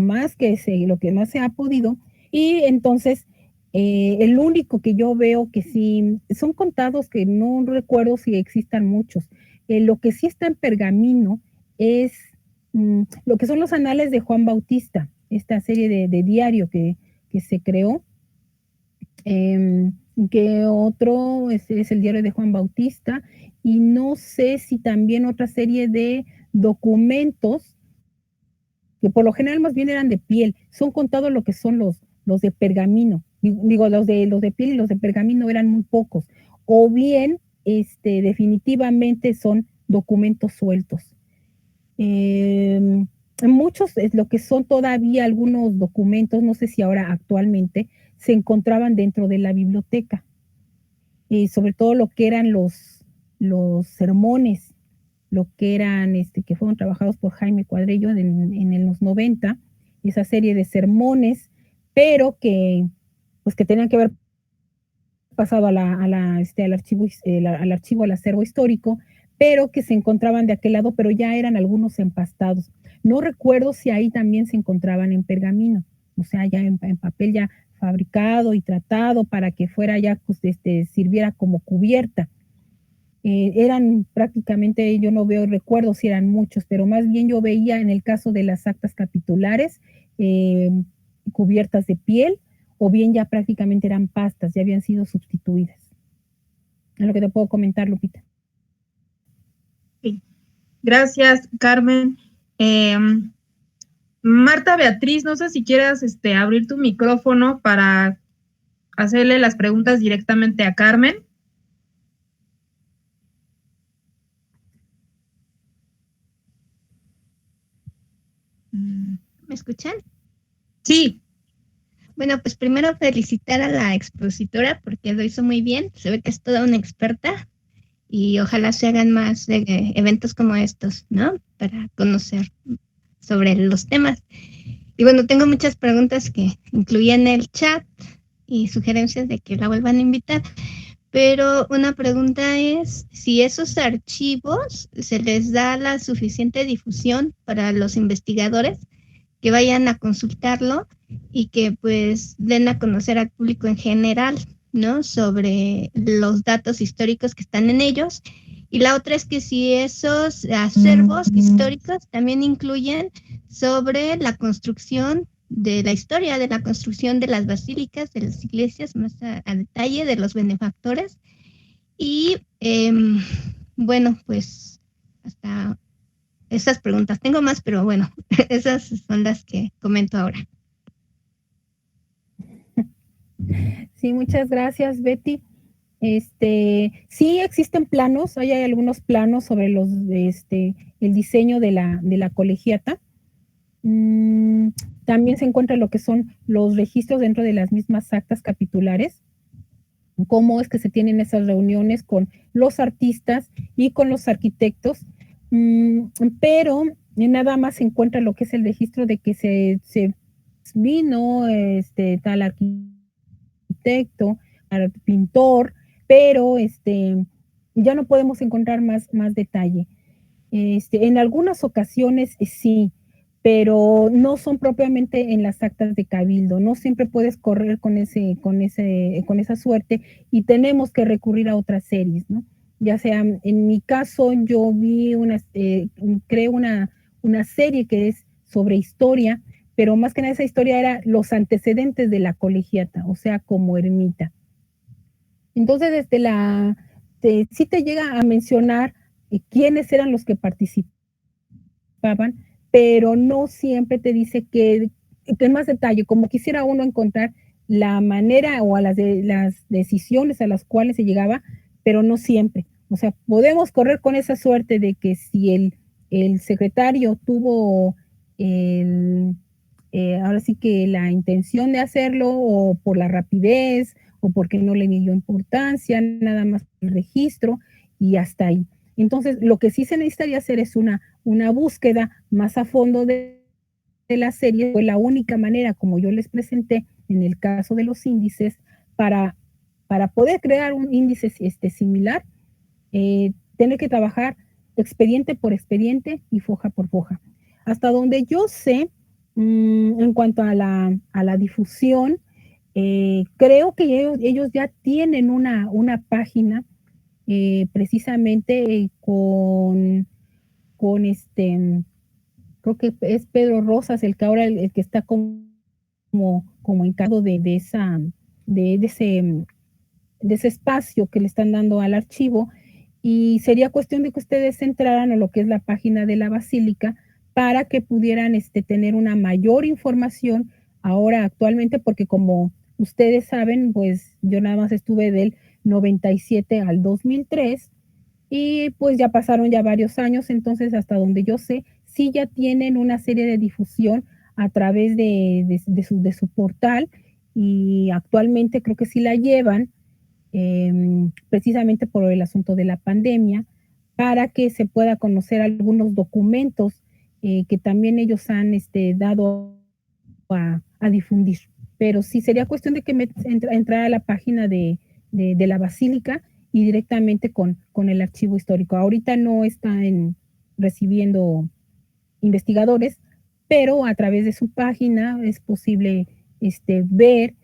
que más se ha podido, y entonces el único que yo veo que sí, son contados, que no recuerdo si existan muchos. Lo que sí está en pergamino es lo que son los anales de Juan Bautista, esta serie de diario que se creó. Que otro es el diario de Juan Bautista, y no sé si también otra serie de documentos que por lo general más bien eran de piel, son contados lo que son los de pergamino. Digo, los de piel y los de pergamino eran muy pocos. O bien, definitivamente son documentos sueltos. Muchos, lo que son todavía algunos documentos, no sé si ahora actualmente, se encontraban dentro de la biblioteca. Sobre todo lo que eran los sermones, lo que eran, que fueron trabajados por Jaime Cuadrello en los 90, esa serie de sermones, pero que tenían que haber pasado al archivo, al acervo histórico, pero que se encontraban de aquel lado, pero ya eran algunos empastados. No recuerdo si ahí también se encontraban en pergamino, o sea, ya en papel ya fabricado y tratado para que fuera ya, pues, sirviera como cubierta. Eran prácticamente, yo no recuerdo si eran muchos, pero más bien yo veía en el caso de las actas capitulares, cubiertas de piel, o bien ya prácticamente eran pastas, ya habían sido sustituidas. Es lo que te puedo comentar, Lupita. Sí. Gracias, Carmen. Marta Beatriz, no sé si quieras abrir tu micrófono para hacerle las preguntas directamente a Carmen. ¿Me escuchan? Sí. Bueno, pues primero felicitar a la expositora porque lo hizo muy bien. Se ve que es toda una experta y ojalá se hagan más eventos como estos, ¿no? Para conocer sobre los temas. Y bueno, tengo muchas preguntas que incluían el chat y sugerencias de que la vuelvan a invitar. Pero una pregunta es si esos archivos se les da la suficiente difusión para los investigadores que vayan a consultarlo y que pues den a conocer al público en general, ¿no? Sobre los datos históricos que están en ellos. Y la otra es que si esos acervos históricos también incluyen sobre la construcción de la historia, de la construcción de las basílicas, de las iglesias, más a detalle, de los benefactores. Y bueno, pues hasta esas preguntas. Tengo más, pero bueno, esas son las que comento ahora. Sí, muchas gracias, Betty. Sí existen planos, hay algunos planos sobre el diseño de la colegiata. Mm, También se encuentra lo que son los registros dentro de las mismas actas capitulares, cómo es que se tienen esas reuniones con los artistas y con los arquitectos, mm, pero nada más se encuentra lo que es el registro de que se vino tal arquitecto, pintor, pero ya no podemos encontrar más detalle. En algunas ocasiones sí, pero no son propiamente en las actas de cabildo. No siempre puedes correr con esa suerte y tenemos que recurrir a otras series, ¿no? Ya sea, en mi caso, yo creo una serie que es sobre historia, pero más que nada esa historia era los antecedentes de la colegiata, o sea, como ermita. Entonces, sí te llega a mencionar quiénes eran los que participaban, pero no siempre te dice que en más detalle, como quisiera uno encontrar la manera o a las decisiones a las cuales se llegaba, pero no siempre. O sea, podemos correr con esa suerte de que si el secretario tuvo ahora sí que la intención de hacerlo, o por la rapidez, o porque no le dio importancia, nada más el registro, y hasta ahí. Entonces, lo que sí se necesitaría hacer es una búsqueda más a fondo de la serie. Fue la única manera, como yo les presenté en el caso de los índices, para poder crear un índice similar, tener que trabajar expediente por expediente y foja por foja. Hasta donde yo sé, en cuanto a la difusión, creo que ellos ya tienen una página precisamente con creo que es Pedro Rosas el que ahora el que está como encargado de ese espacio que le están dando al archivo, y sería cuestión de que ustedes entraran a lo que es la página de la Basílica para que pudieran tener una mayor información ahora actualmente, porque como ustedes saben, pues yo nada más estuve del 97 al 2003 y pues ya pasaron ya varios años. Entonces hasta donde yo sé, sí ya tienen una serie de difusión a través de su portal, y actualmente creo que sí la llevan precisamente por el asunto de la pandemia, para que se pueda conocer algunos documentos que también ellos han dado a difundir. Pero sí sería cuestión de que entrara a la página de la Basílica y directamente con el archivo histórico. Ahorita no está recibiendo investigadores, pero a través de su página es posible ver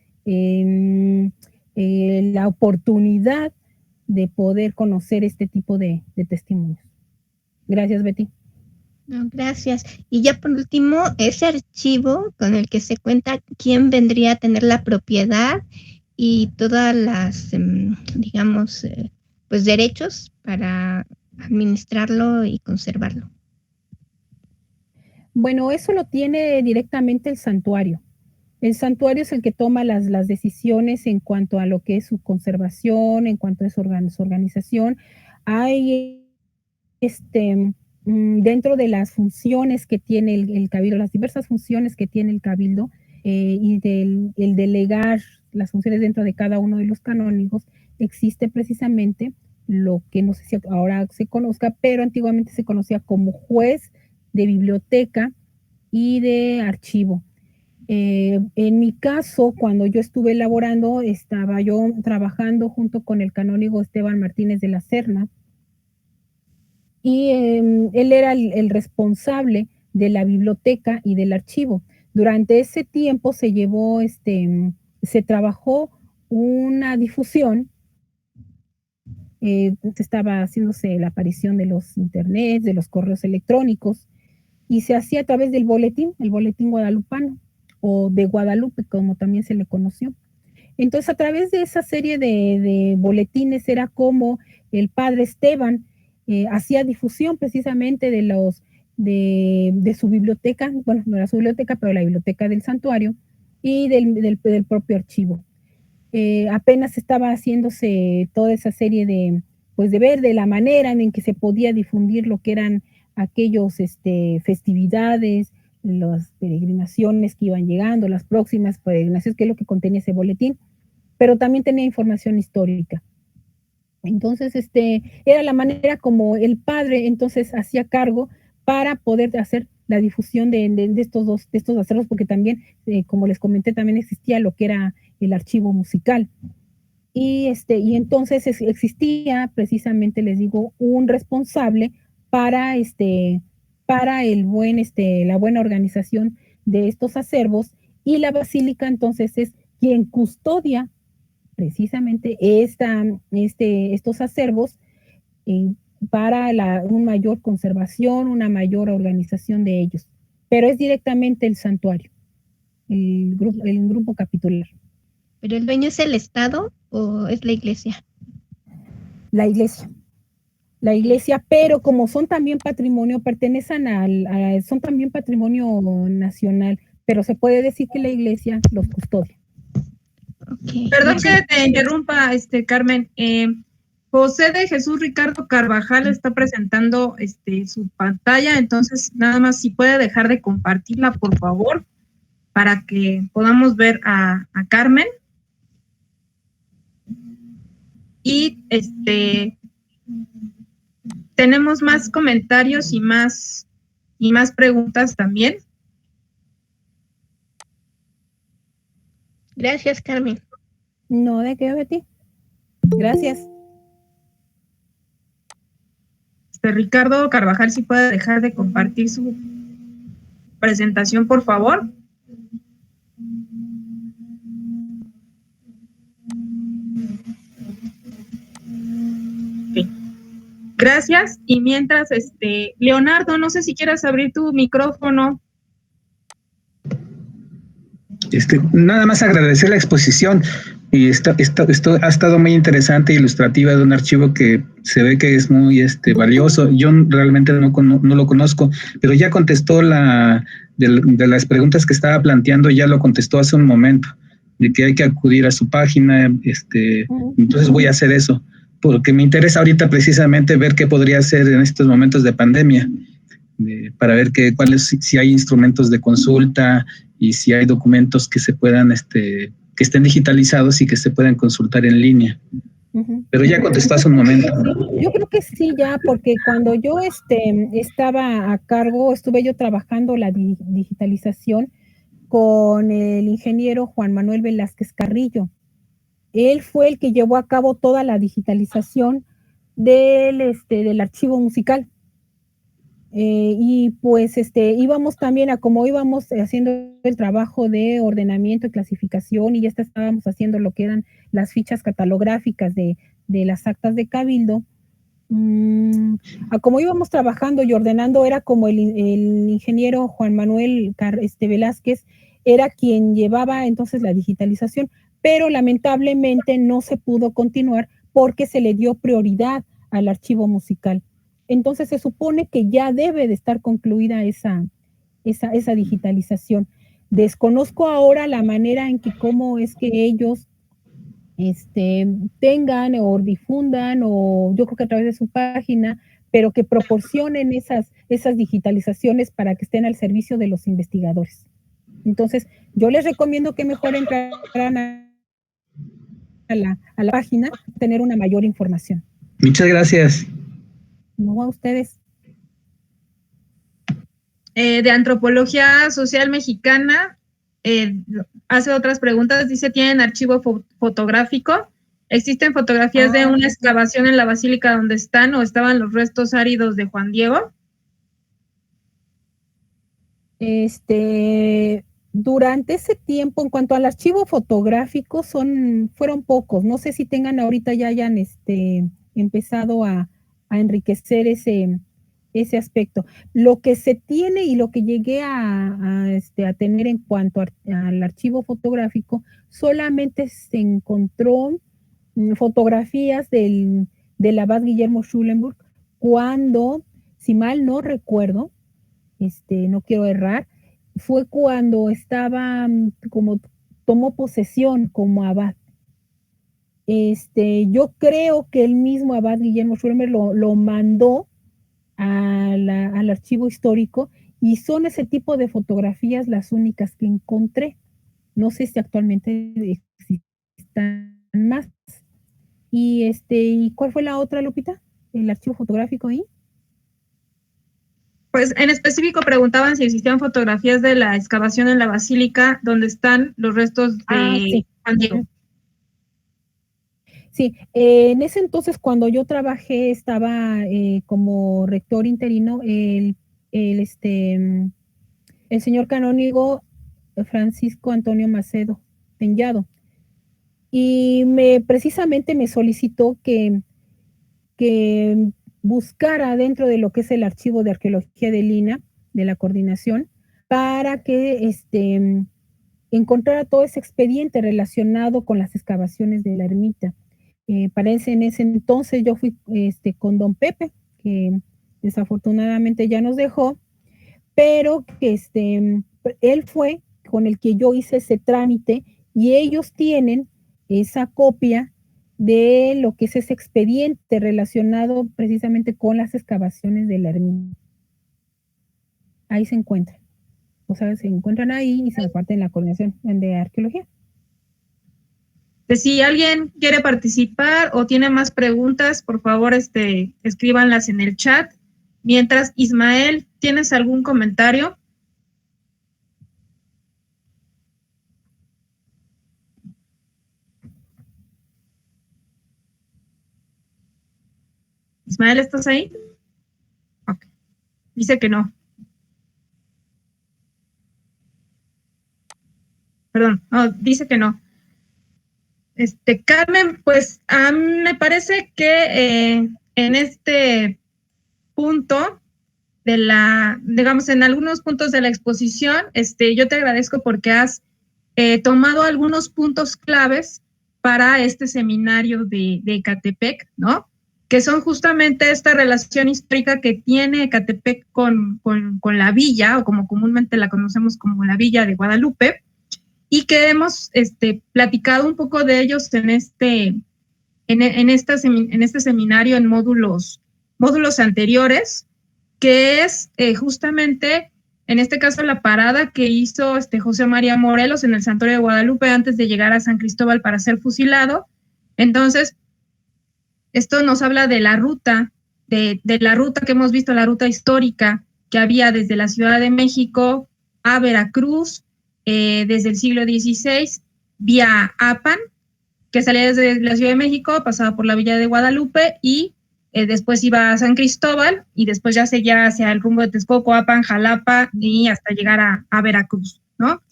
la oportunidad de poder conocer este tipo de testimonios. Gracias, Betty. No, gracias. Y ya por último, ese archivo con el que se cuenta quién vendría a tener la propiedad y todas las, digamos, pues derechos para administrarlo y conservarlo. Bueno, eso lo tiene directamente el santuario. El santuario es el que toma las decisiones en cuanto a lo que es su conservación, en cuanto a su organización. Hay dentro de las funciones que tiene el cabildo, las diversas funciones que tiene el cabildo, y el delegar las funciones dentro de cada uno de los canónigos, existe precisamente lo que no sé si ahora se conozca, pero antiguamente se conocía como juez de biblioteca y de archivo. En mi caso, cuando yo estuve elaborando, estaba yo trabajando junto con el canónigo Esteban Martínez de la Serna, y él era el responsable de la biblioteca y del archivo. Durante ese tiempo se trabajó una difusión, estaba haciéndose la aparición de los internet, de los correos electrónicos, y se hacía a través del boletín, el boletín guadalupano, o de Guadalupe, como también se le conoció. Entonces, a través de esa serie de boletines era como el padre Esteban hacía difusión precisamente de su biblioteca, bueno, no era su biblioteca, pero la biblioteca del santuario, y del propio archivo. apenas estaba haciéndose toda esa serie de, pues de ver de la manera en que se podía difundir lo que eran aquellos festividades, las peregrinaciones que iban llegando, las próximas peregrinaciones, que es lo que contenía ese boletín, pero también tenía información histórica. Entonces, era la manera como el padre entonces hacía cargo para poder hacer la difusión de estos acervos, porque también, como les comenté, también existía lo que era el archivo musical. Y entonces existía precisamente, les digo, un responsable para para la buena organización de estos acervos, y la basílica entonces es quien custodia precisamente estos acervos, eh, para una mayor conservación, una mayor organización de ellos. Pero es directamente el santuario, el grupo capitular. ¿Pero el dueño es el Estado o es la iglesia? La iglesia, pero como son también patrimonio, son también patrimonio nacional, pero se puede decir que la iglesia los custodia. Okay. Perdón que te interrumpa, Carmen. José de Jesús Ricardo Carvajal está presentando su pantalla, entonces nada más si puede dejar de compartirla, por favor, para que podamos ver a Carmen. Y tenemos más comentarios y más preguntas también. Gracias, Carmen. No, ¿de qué, Betty? Gracias. Ricardo Carvajal, si puede dejar de compartir su presentación, por favor. Okay. Gracias. Y mientras, Leonardo, no sé si quieras abrir tu micrófono. Nada más agradecer la exposición, y esto ha estado muy interesante e ilustrativa, de un archivo que se ve que es muy valioso. Yo realmente no lo conozco, pero ya contestó de las preguntas que estaba planteando, ya lo contestó hace un momento, de que hay que acudir a su página. Entonces voy a hacer eso, porque me interesa ahorita precisamente ver qué podría hacer en estos momentos de pandemia, para ver si hay instrumentos de consulta y si hay documentos que se puedan, que estén digitalizados y que se puedan consultar en línea. Pero ya contestó hace un momento. Yo creo que sí, ya, porque cuando yo estaba a cargo, estuve yo trabajando la digitalización con el ingeniero Juan Manuel Velázquez Carrillo. Él fue el que llevó a cabo toda la digitalización del archivo musical. Y pues íbamos también como íbamos haciendo el trabajo de ordenamiento y clasificación, y ya estábamos haciendo lo que eran las fichas catalográficas de las actas de cabildo. Como íbamos trabajando y ordenando, era como el ingeniero Juan Manuel Velázquez era quien llevaba entonces la digitalización, pero lamentablemente no se pudo continuar porque se le dio prioridad al archivo musical. Entonces se supone que ya debe de estar concluida esa digitalización. Desconozco ahora la manera en que cómo es que ellos tengan o difundan, o yo creo que a través de su página, pero que proporcionen esas digitalizaciones para que estén al servicio de los investigadores. Entonces, yo les recomiendo que mejor entraran a la página, tener una mayor información. Muchas gracias. No, a ustedes. De Antropología Social Mexicana, hace otras preguntas. Dice, ¿tienen archivo fotográfico? ¿Existen fotografías de una excavación en la basílica donde están o estaban los restos áridos de Juan Diego? Durante ese tiempo, en cuanto al archivo fotográfico, fueron pocos. No sé si tengan ahorita ya hayan empezado a enriquecer ese aspecto. Lo que se tiene y lo que llegué a tener en cuanto al archivo fotográfico, solamente se encontró fotografías del abad Guillermo Schulenburg cuando, si mal no recuerdo, no quiero errar, fue cuando estaba como tomó posesión como abad. yo creo que el mismo abad Guillermo Schwimmer lo mandó al archivo histórico, y son ese tipo de fotografías las únicas que encontré. No sé si actualmente existan más. ¿Y cuál fue la otra, Lupita? ¿El archivo fotográfico ahí? Pues en específico preguntaban si existían fotografías de la excavación en la basílica donde están los restos de Sí. Juan Diego. Sí, en ese entonces cuando yo trabajé estaba como rector interino el señor canónigo Francisco Antonio Macedo Peñado, y precisamente me solicitó que buscara dentro de lo que es el archivo de arqueología de Lina, de la coordinación, para que encontrara todo ese expediente relacionado con las excavaciones de la ermita. Parece en ese entonces yo fui con don Pepe, que desafortunadamente ya nos dejó, pero que él fue con el que yo hice ese trámite, y ellos tienen esa copia de lo que es ese expediente relacionado precisamente con las excavaciones de la ermita. Ahí se encuentran. O sea, se encuentran ahí y se reparten en la coordinación de arqueología. Si alguien quiere participar o tiene más preguntas, por favor, escríbanlas en el chat. Mientras, Ismael, ¿tienes algún comentario? Ismael, ¿estás ahí? Okay. Dice que no. Perdón, no, dice que no. Carmen, pues a mí me parece que en este punto digamos, en algunos puntos de la exposición, yo te agradezco porque has tomado algunos puntos claves para este seminario de Ecatepec, ¿no? Que son justamente esta relación histórica que tiene Ecatepec con la villa, o como comúnmente la conocemos como la Villa de Guadalupe, y que hemos platicado un poco de ellos en este seminario en módulos anteriores, que es justamente, en este caso, la parada que hizo José María Morelos en el Santuario de Guadalupe antes de llegar a San Cristóbal para ser fusilado. Entonces, esto nos habla de la ruta, de la ruta que hemos visto, la ruta histórica que había desde la Ciudad de México a Veracruz, desde el siglo XVI, vía Apan, que salía desde la Ciudad de México, pasaba por la Villa de Guadalupe y después iba a San Cristóbal, y después ya seguía hacia el rumbo de Texcoco, Apan, Jalapa, y hasta llegar a Veracruz, ¿no?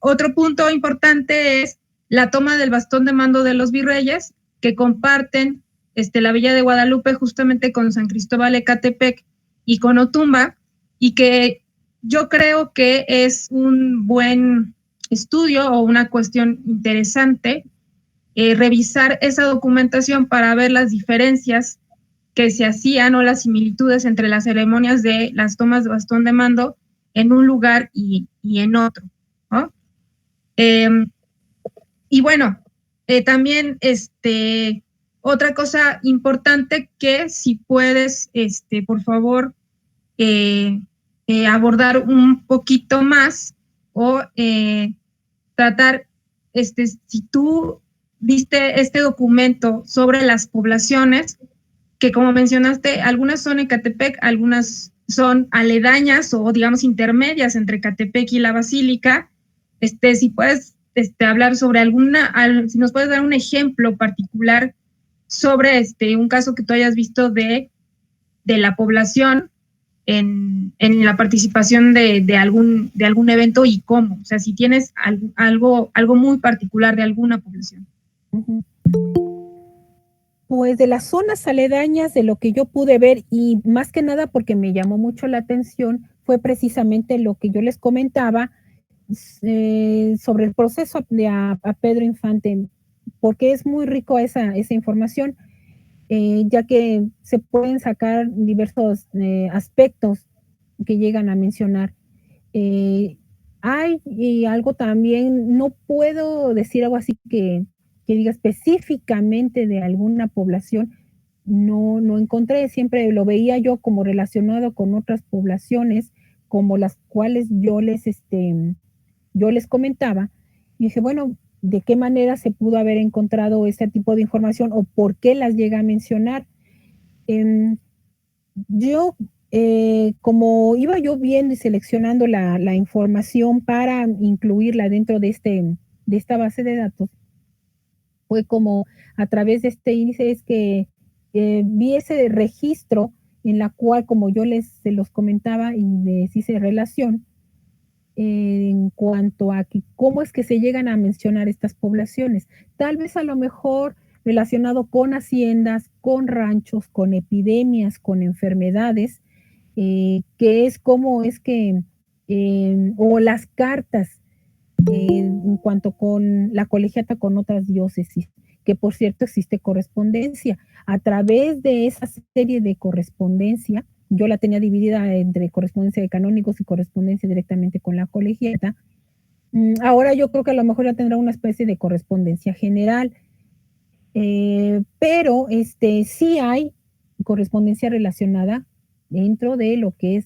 Otro punto importante es la toma del bastón de mando de los virreyes, que comparten la Villa de Guadalupe justamente con San Cristóbal Ecatepec y con Otumba, y que yo creo que es un buen estudio o una cuestión interesante revisar esa documentación para ver las diferencias que se hacían o las similitudes entre las ceremonias de las tomas de bastón de mando en un lugar y en otro, ¿no? Y bueno, también otra cosa importante que si puedes, por favor, abordar un poquito más o tratar, si tú viste este documento sobre las poblaciones, que como mencionaste, algunas son Ecatepec, algunas son aledañas o digamos intermedias entre Ecatepec y la Basílica. Si puedes hablar sobre si nos puedes dar un ejemplo particular sobre un caso que tú hayas visto de la población en la participación de algún evento y cómo, o sea, si tienes algo muy particular de alguna población. Pues de las zonas aledañas, de lo que yo pude ver, y más que nada porque me llamó mucho la atención, fue precisamente lo que yo les comentaba sobre el proceso de a Pedro Infante, porque es muy rico esa información, ya que se pueden sacar diversos aspectos que llegan a mencionar. Hay algo también, no puedo decir algo así que que diga específicamente de alguna población, no encontré. Siempre lo veía yo como relacionado con otras poblaciones, como las cuales yo les comentaba, y dije, bueno, ¿de qué manera se pudo haber encontrado este tipo de información o por qué las llega a mencionar? Yo, como iba yo viendo y seleccionando la información para incluirla dentro de esta base de datos, fue como a través de este índice es que vi ese registro en la cual, como yo se los comentaba y les hice relación, en cuanto a cómo es que se llegan a mencionar estas poblaciones. Tal vez a lo mejor relacionado con haciendas, con ranchos, con epidemias, con enfermedades, que es cómo es que, o las cartas en cuanto con la colegiata con otras diócesis, que por cierto existe correspondencia. A través de esa serie de correspondencia, yo la tenía dividida entre correspondencia de canónigos y correspondencia directamente con la colegiata. Ahora yo creo que a lo mejor ya tendrá una especie de correspondencia general, pero sí hay correspondencia relacionada dentro de lo que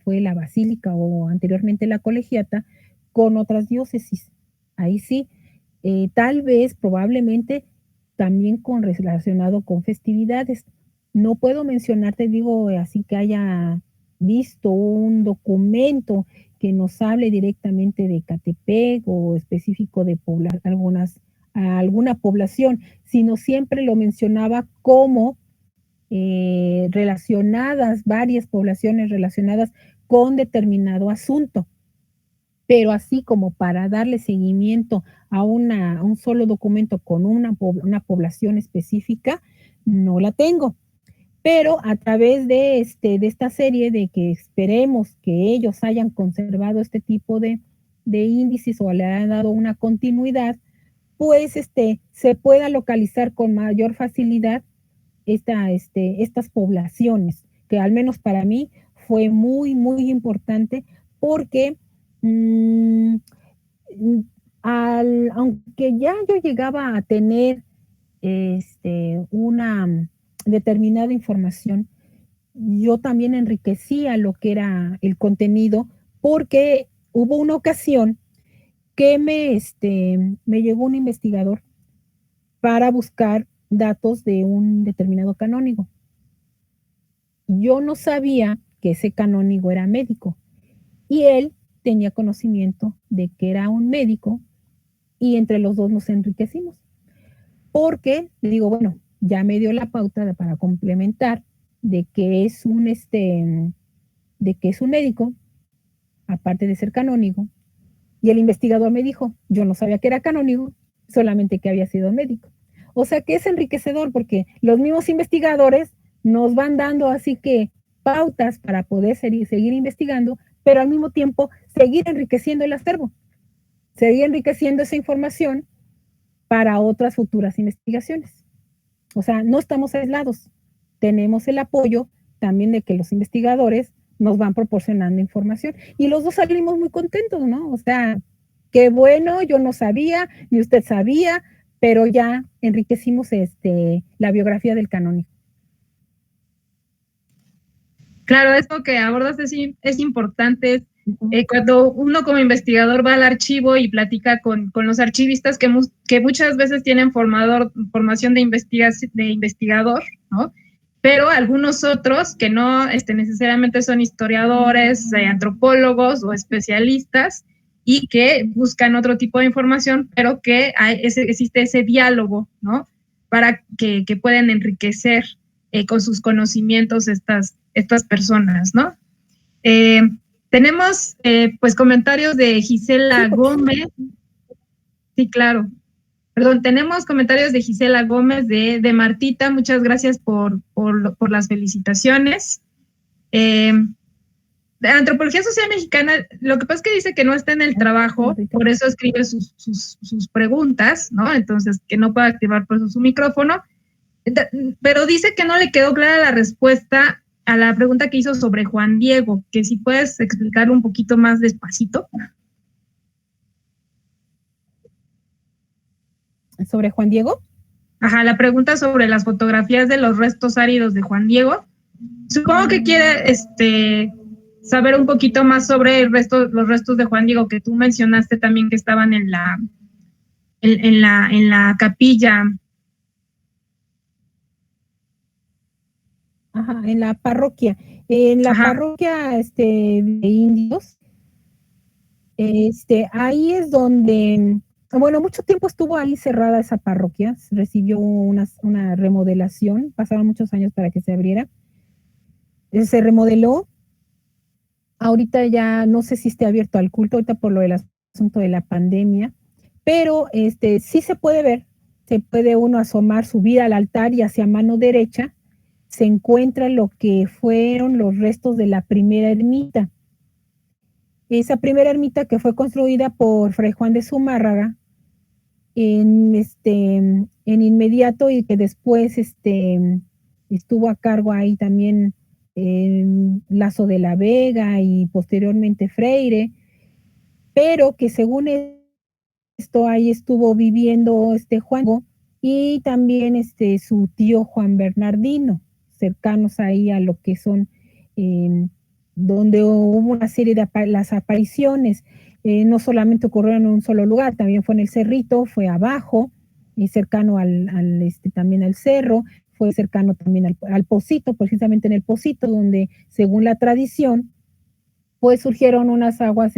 fue la basílica o anteriormente la colegiata con otras diócesis. Ahí sí, tal vez, probablemente, también relacionado con festividades. No puedo mencionarte, digo, así que haya visto un documento que nos hable directamente de Catepec o específico de alguna población, sino siempre lo mencionaba como varias poblaciones relacionadas con determinado asunto. Pero así como para darle seguimiento a un solo documento con una población específica, no la tengo. Pero a través de esta serie de que esperemos que ellos hayan conservado este tipo de índices o le hayan dado una continuidad, pues se pueda localizar con mayor facilidad estas poblaciones, que al menos para mí fue muy, muy importante porque aunque ya yo llegaba a tener una determinada información, yo también enriquecía lo que era el contenido, porque hubo una ocasión que me llegó un investigador para buscar datos de un determinado canónigo. Yo no sabía que ese canónigo era médico y él tenía conocimiento de que era un médico y entre los dos nos enriquecimos. Porque le digo, bueno, ya me dio la pauta para complementar de que es un médico, aparte de ser canónigo, y el investigador me dijo, yo no sabía que era canónigo, solamente que había sido médico. O sea que es enriquecedor porque los mismos investigadores nos van dando así que pautas para poder seguir investigando, pero al mismo tiempo seguir enriqueciendo el acervo, seguir enriqueciendo esa información para otras futuras investigaciones. O sea, no estamos aislados, tenemos el apoyo también de que los investigadores nos van proporcionando información y los dos salimos muy contentos, ¿no? O sea, qué bueno, yo no sabía, ni usted sabía, pero ya enriquecimos la biografía del canónigo. Claro, esto que abordas es importante. Cuando uno como investigador va al archivo y platica con los archivistas que muchas veces tienen formación de investigador, ¿no? Pero algunos otros que no necesariamente son historiadores, antropólogos o especialistas y que buscan otro tipo de información, pero que existe ese diálogo, ¿no? Para que puedan enriquecer con sus conocimientos estas personas, ¿no? Tenemos pues comentarios de Gisela Gómez. Sí, claro. Perdón, tenemos comentarios de Gisela Gómez, de Martita. Muchas gracias por las felicitaciones. De Antropología Social Mexicana, lo que pasa es que dice que no está en el trabajo, por eso escribe sus preguntas, ¿no? Entonces, que no puede activar por eso su micrófono. Pero dice que no le quedó clara la respuesta a la pregunta que hizo sobre Juan Diego, que si puedes explicarlo un poquito más despacito. ¿Sobre Juan Diego? Ajá, la pregunta sobre las fotografías de los restos áridos de Juan Diego. Supongo que quiere saber un poquito más sobre los restos de Juan Diego, que tú mencionaste también que estaban en la capilla. Ajá, en la parroquia. En la Ajá. parroquia de indios, ahí es donde, bueno, mucho tiempo estuvo ahí cerrada esa parroquia, recibió una remodelación, pasaron muchos años para que se abriera. Se remodeló. Ahorita ya no sé si esté abierto al culto, ahorita por lo del asunto de la pandemia, pero sí se puede ver, se puede uno asomar, subir al altar y hacia mano derecha se encuentra lo que fueron los restos de la primera ermita. Esa primera ermita que fue construida por Fray Juan de Zumárraga en inmediato y que después estuvo a cargo ahí también Lazo de la Vega y posteriormente Freire, pero que según esto ahí estuvo viviendo Juan y también su tío Juan Bernardino, cercanos ahí a lo que son donde hubo una serie de las apariciones. No solamente ocurrieron en un solo lugar, también fue en el Cerrito, fue abajo, y cercano también al cerro, fue cercano también al Pocito, precisamente en el Pocito, donde según la tradición, pues surgieron unas aguas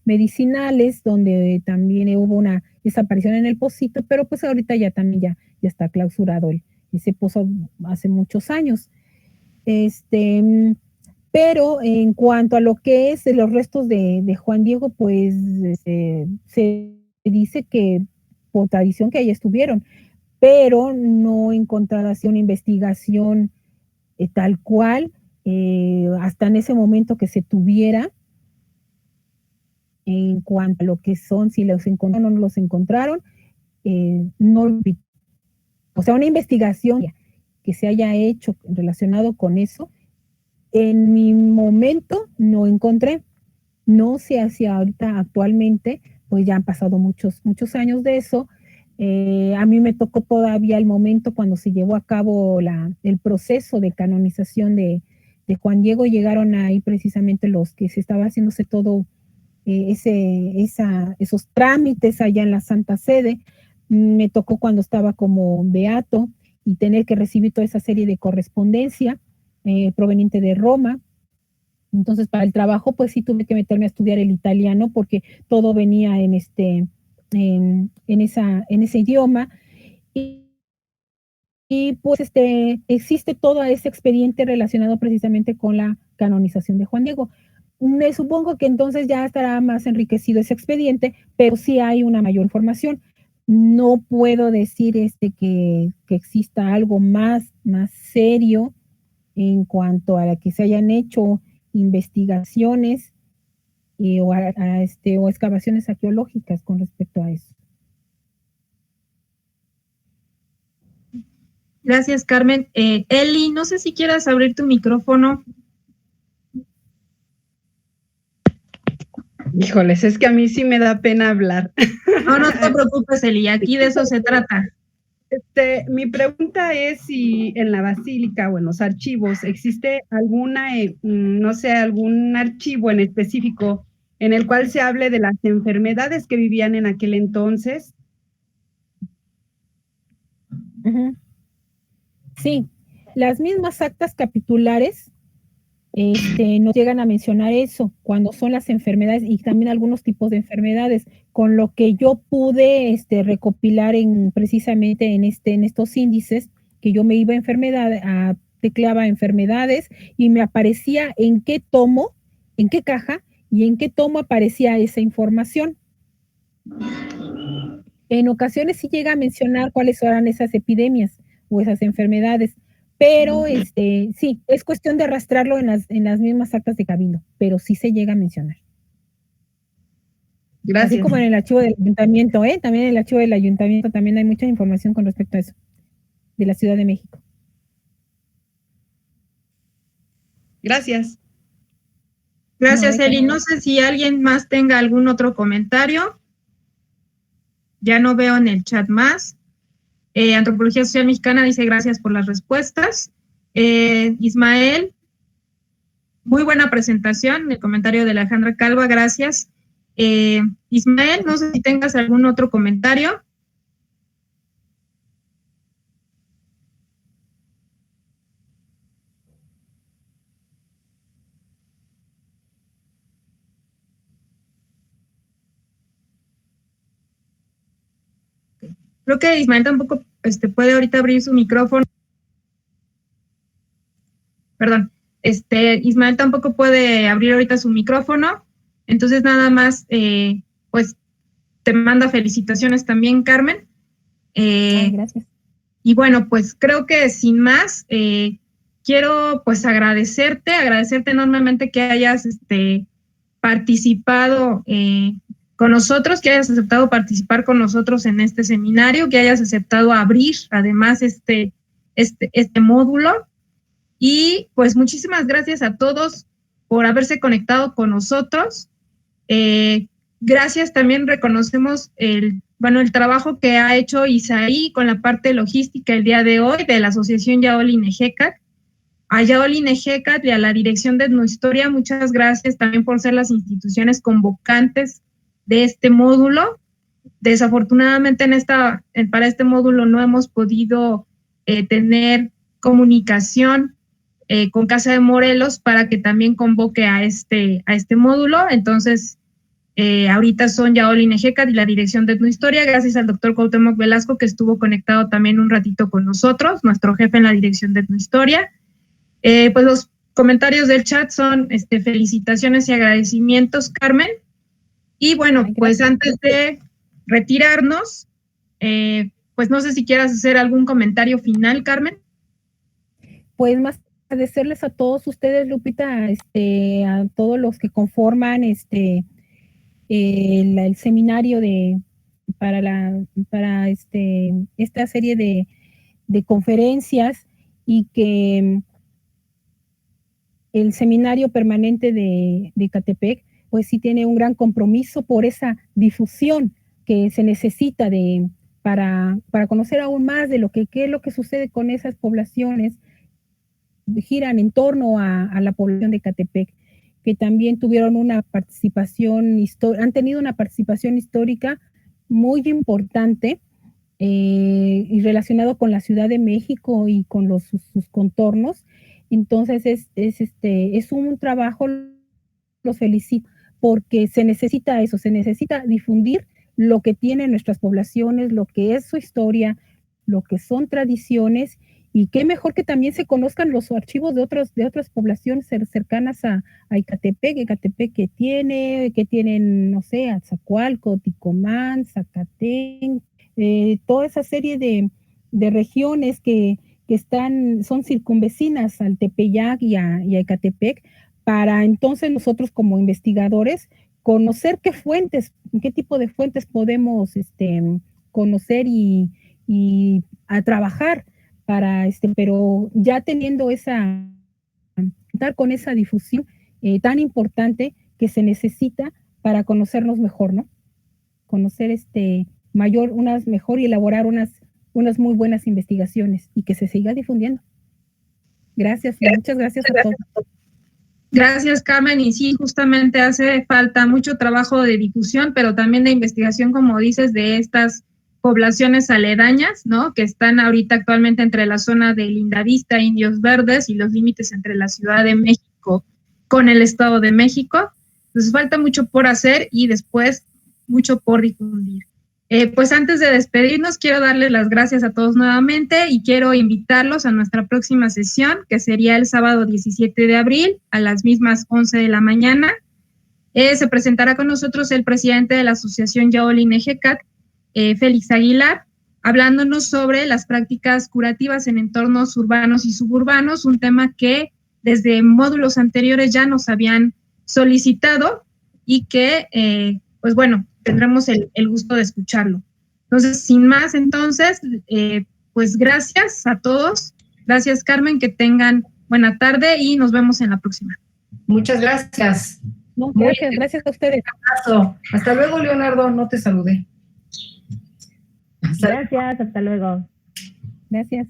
medicinales, donde también hubo esa aparición en el Pocito, pero pues ahorita ya también ya está clausurado ese pozo hace muchos años. Pero en cuanto a lo que es los restos de Juan Diego, pues se dice que por tradición que ahí estuvieron, pero no encontrada así una investigación tal cual, hasta en ese momento que se tuviera en cuanto a lo que son, si los encontraron o no los encontraron, no, o sea, una investigación que se haya hecho relacionado con eso, en mi momento no encontré. No sé hacia ahorita actualmente, pues ya han pasado muchos años de eso. A mí me tocó todavía el momento cuando se llevó a cabo el proceso de canonización de Juan Diego, llegaron ahí precisamente los que se estaba haciéndose todo esos trámites allá en la Santa Sede. Me tocó cuando estaba como beato y tener que recibir toda esa serie de correspondencia proveniente de Roma. Entonces, para el trabajo, pues sí tuve que meterme a estudiar el italiano porque todo venía en ese idioma. Y pues existe todo ese expediente relacionado precisamente con la canonización de Juan Diego. Me supongo que entonces ya estará más enriquecido ese expediente, pero sí hay una mayor información. No puedo decir que exista algo más serio en cuanto a que se hayan hecho investigaciones o excavaciones arqueológicas con respecto a eso. Gracias, Carmen. Eli, no sé si quieras abrir tu micrófono. Híjoles, es que a mí sí me da pena hablar. No te preocupes, Eli, aquí de eso se trata. Mi pregunta es si en la basílica o en los archivos existe alguna, no sé, algún archivo en específico en el cual se hable de las enfermedades que vivían en aquel entonces. Uh-huh. Sí, las mismas actas capitulares nos llegan a mencionar eso, cuando son las enfermedades y también algunos tipos de enfermedades, con lo que yo pude recopilar precisamente en estos índices, que yo me iba a tecleaba enfermedades y me aparecía en qué tomo, en qué caja y en qué tomo aparecía esa información. En ocasiones sí llega a mencionar cuáles eran esas epidemias o esas enfermedades, pero sí, es cuestión de arrastrarlo en las mismas actas de cabildo, pero sí se llega a mencionar. Gracias. Así como en el archivo del ayuntamiento, también en el archivo del ayuntamiento también hay mucha información con respecto a eso, de la Ciudad de México. Gracias. Gracias, Eli. No sé si alguien más tenga algún otro comentario. ya no veo en el chat más. Antropología Social Mexicana dice gracias por las respuestas. Ismael, muy buena presentación, el comentario de Alejandra Calva, gracias. Ismael, no sé si tengas algún otro comentario. Creo que Ismael tampoco puede ahorita abrir su micrófono. Perdón, Ismael tampoco puede abrir ahorita su micrófono. Entonces nada más, pues te manda felicitaciones también, Carmen. Gracias. Y bueno, pues creo que sin más, quiero pues agradecerte enormemente que hayas participado con nosotros, que hayas aceptado participar con nosotros en este seminario, que hayas aceptado abrir además este módulo. Y pues muchísimas gracias a todos por haberse conectado con nosotros. Gracias, también reconocemos el trabajo que ha hecho Isaí con la parte logística el día de hoy de la Asociación Yaoli Nejecat. A Yaoli Nejecat y a la dirección de Etnohistoria, muchas gracias también por ser las instituciones convocantes de este módulo. Desafortunadamente para este módulo no hemos podido tener comunicación con Casa de Morelos para que también convoque a este módulo. Entonces, ahorita son Yaoli Nejecat y la dirección de Etnohistoria, gracias al doctor Cuauhtémoc Velasco, que estuvo conectado también un ratito con nosotros, nuestro jefe en la dirección de Etnohistoria. Pues los comentarios del chat son felicitaciones y agradecimientos, Carmen. Y bueno, pues antes de retirarnos, pues no sé si quieras hacer algún comentario final, Carmen. Pues más agradecerles a todos ustedes, Lupita, a todos los que conforman el seminario para esta serie de conferencias, y que el seminario permanente de Ecatepec pues sí tiene un gran compromiso por esa difusión que se necesita para conocer aún más de qué es lo que sucede con esas poblaciones que giran en torno a la población de Ecatepec, que también tuvieron han tenido una participación histórica muy importante y relacionado con la Ciudad de México y con sus contornos. Entonces es un trabajo, los felicito, porque se necesita eso, se necesita difundir lo que tienen nuestras poblaciones, lo que es su historia, lo que son tradiciones, y qué mejor que también se conozcan los archivos de otras poblaciones cercanas a Ecatepec que tienen, no sé, Atzacoalco, Ticomán, Zacatén, toda esa serie de regiones que son circunvecinas al Tepeyac y a Ecatepec, para entonces nosotros como investigadores conocer qué tipo de fuentes podemos conocer y a trabajar para pero ya teniendo contar con esa difusión tan importante que se necesita para conocernos mejor, ¿no? Conocer mejor y elaborar unas muy buenas investigaciones, y que se siga difundiendo. Gracias, y muchas gracias a todos. Gracias, Carmen, y sí, justamente hace falta mucho trabajo de difusión, pero también de investigación, como dices, de estas poblaciones aledañas, ¿no? Que están ahorita actualmente entre la zona de Lindavista, Indios Verdes, y los límites entre la Ciudad de México con el Estado de México. Entonces falta mucho por hacer y después mucho por difundir. Pues antes de despedirnos, quiero darles las gracias a todos nuevamente y quiero invitarlos a nuestra próxima sesión, que sería el sábado 17 de abril a las mismas 11 de la mañana. Se presentará con nosotros el presidente de la Asociación Yaoli Nejecat, Félix Aguilar, hablándonos sobre las prácticas curativas en entornos urbanos y suburbanos, un tema que desde módulos anteriores ya nos habían solicitado y que, pues bueno, tendremos el gusto de escucharlo. Entonces, sin más, pues gracias a todos. Gracias, Carmen, que tengan buena tarde y nos vemos en la próxima. Muchas gracias. No, gracias a ustedes. Un abrazo. Hasta luego, Leonardo, no te saludé. Gracias, hasta luego. Gracias.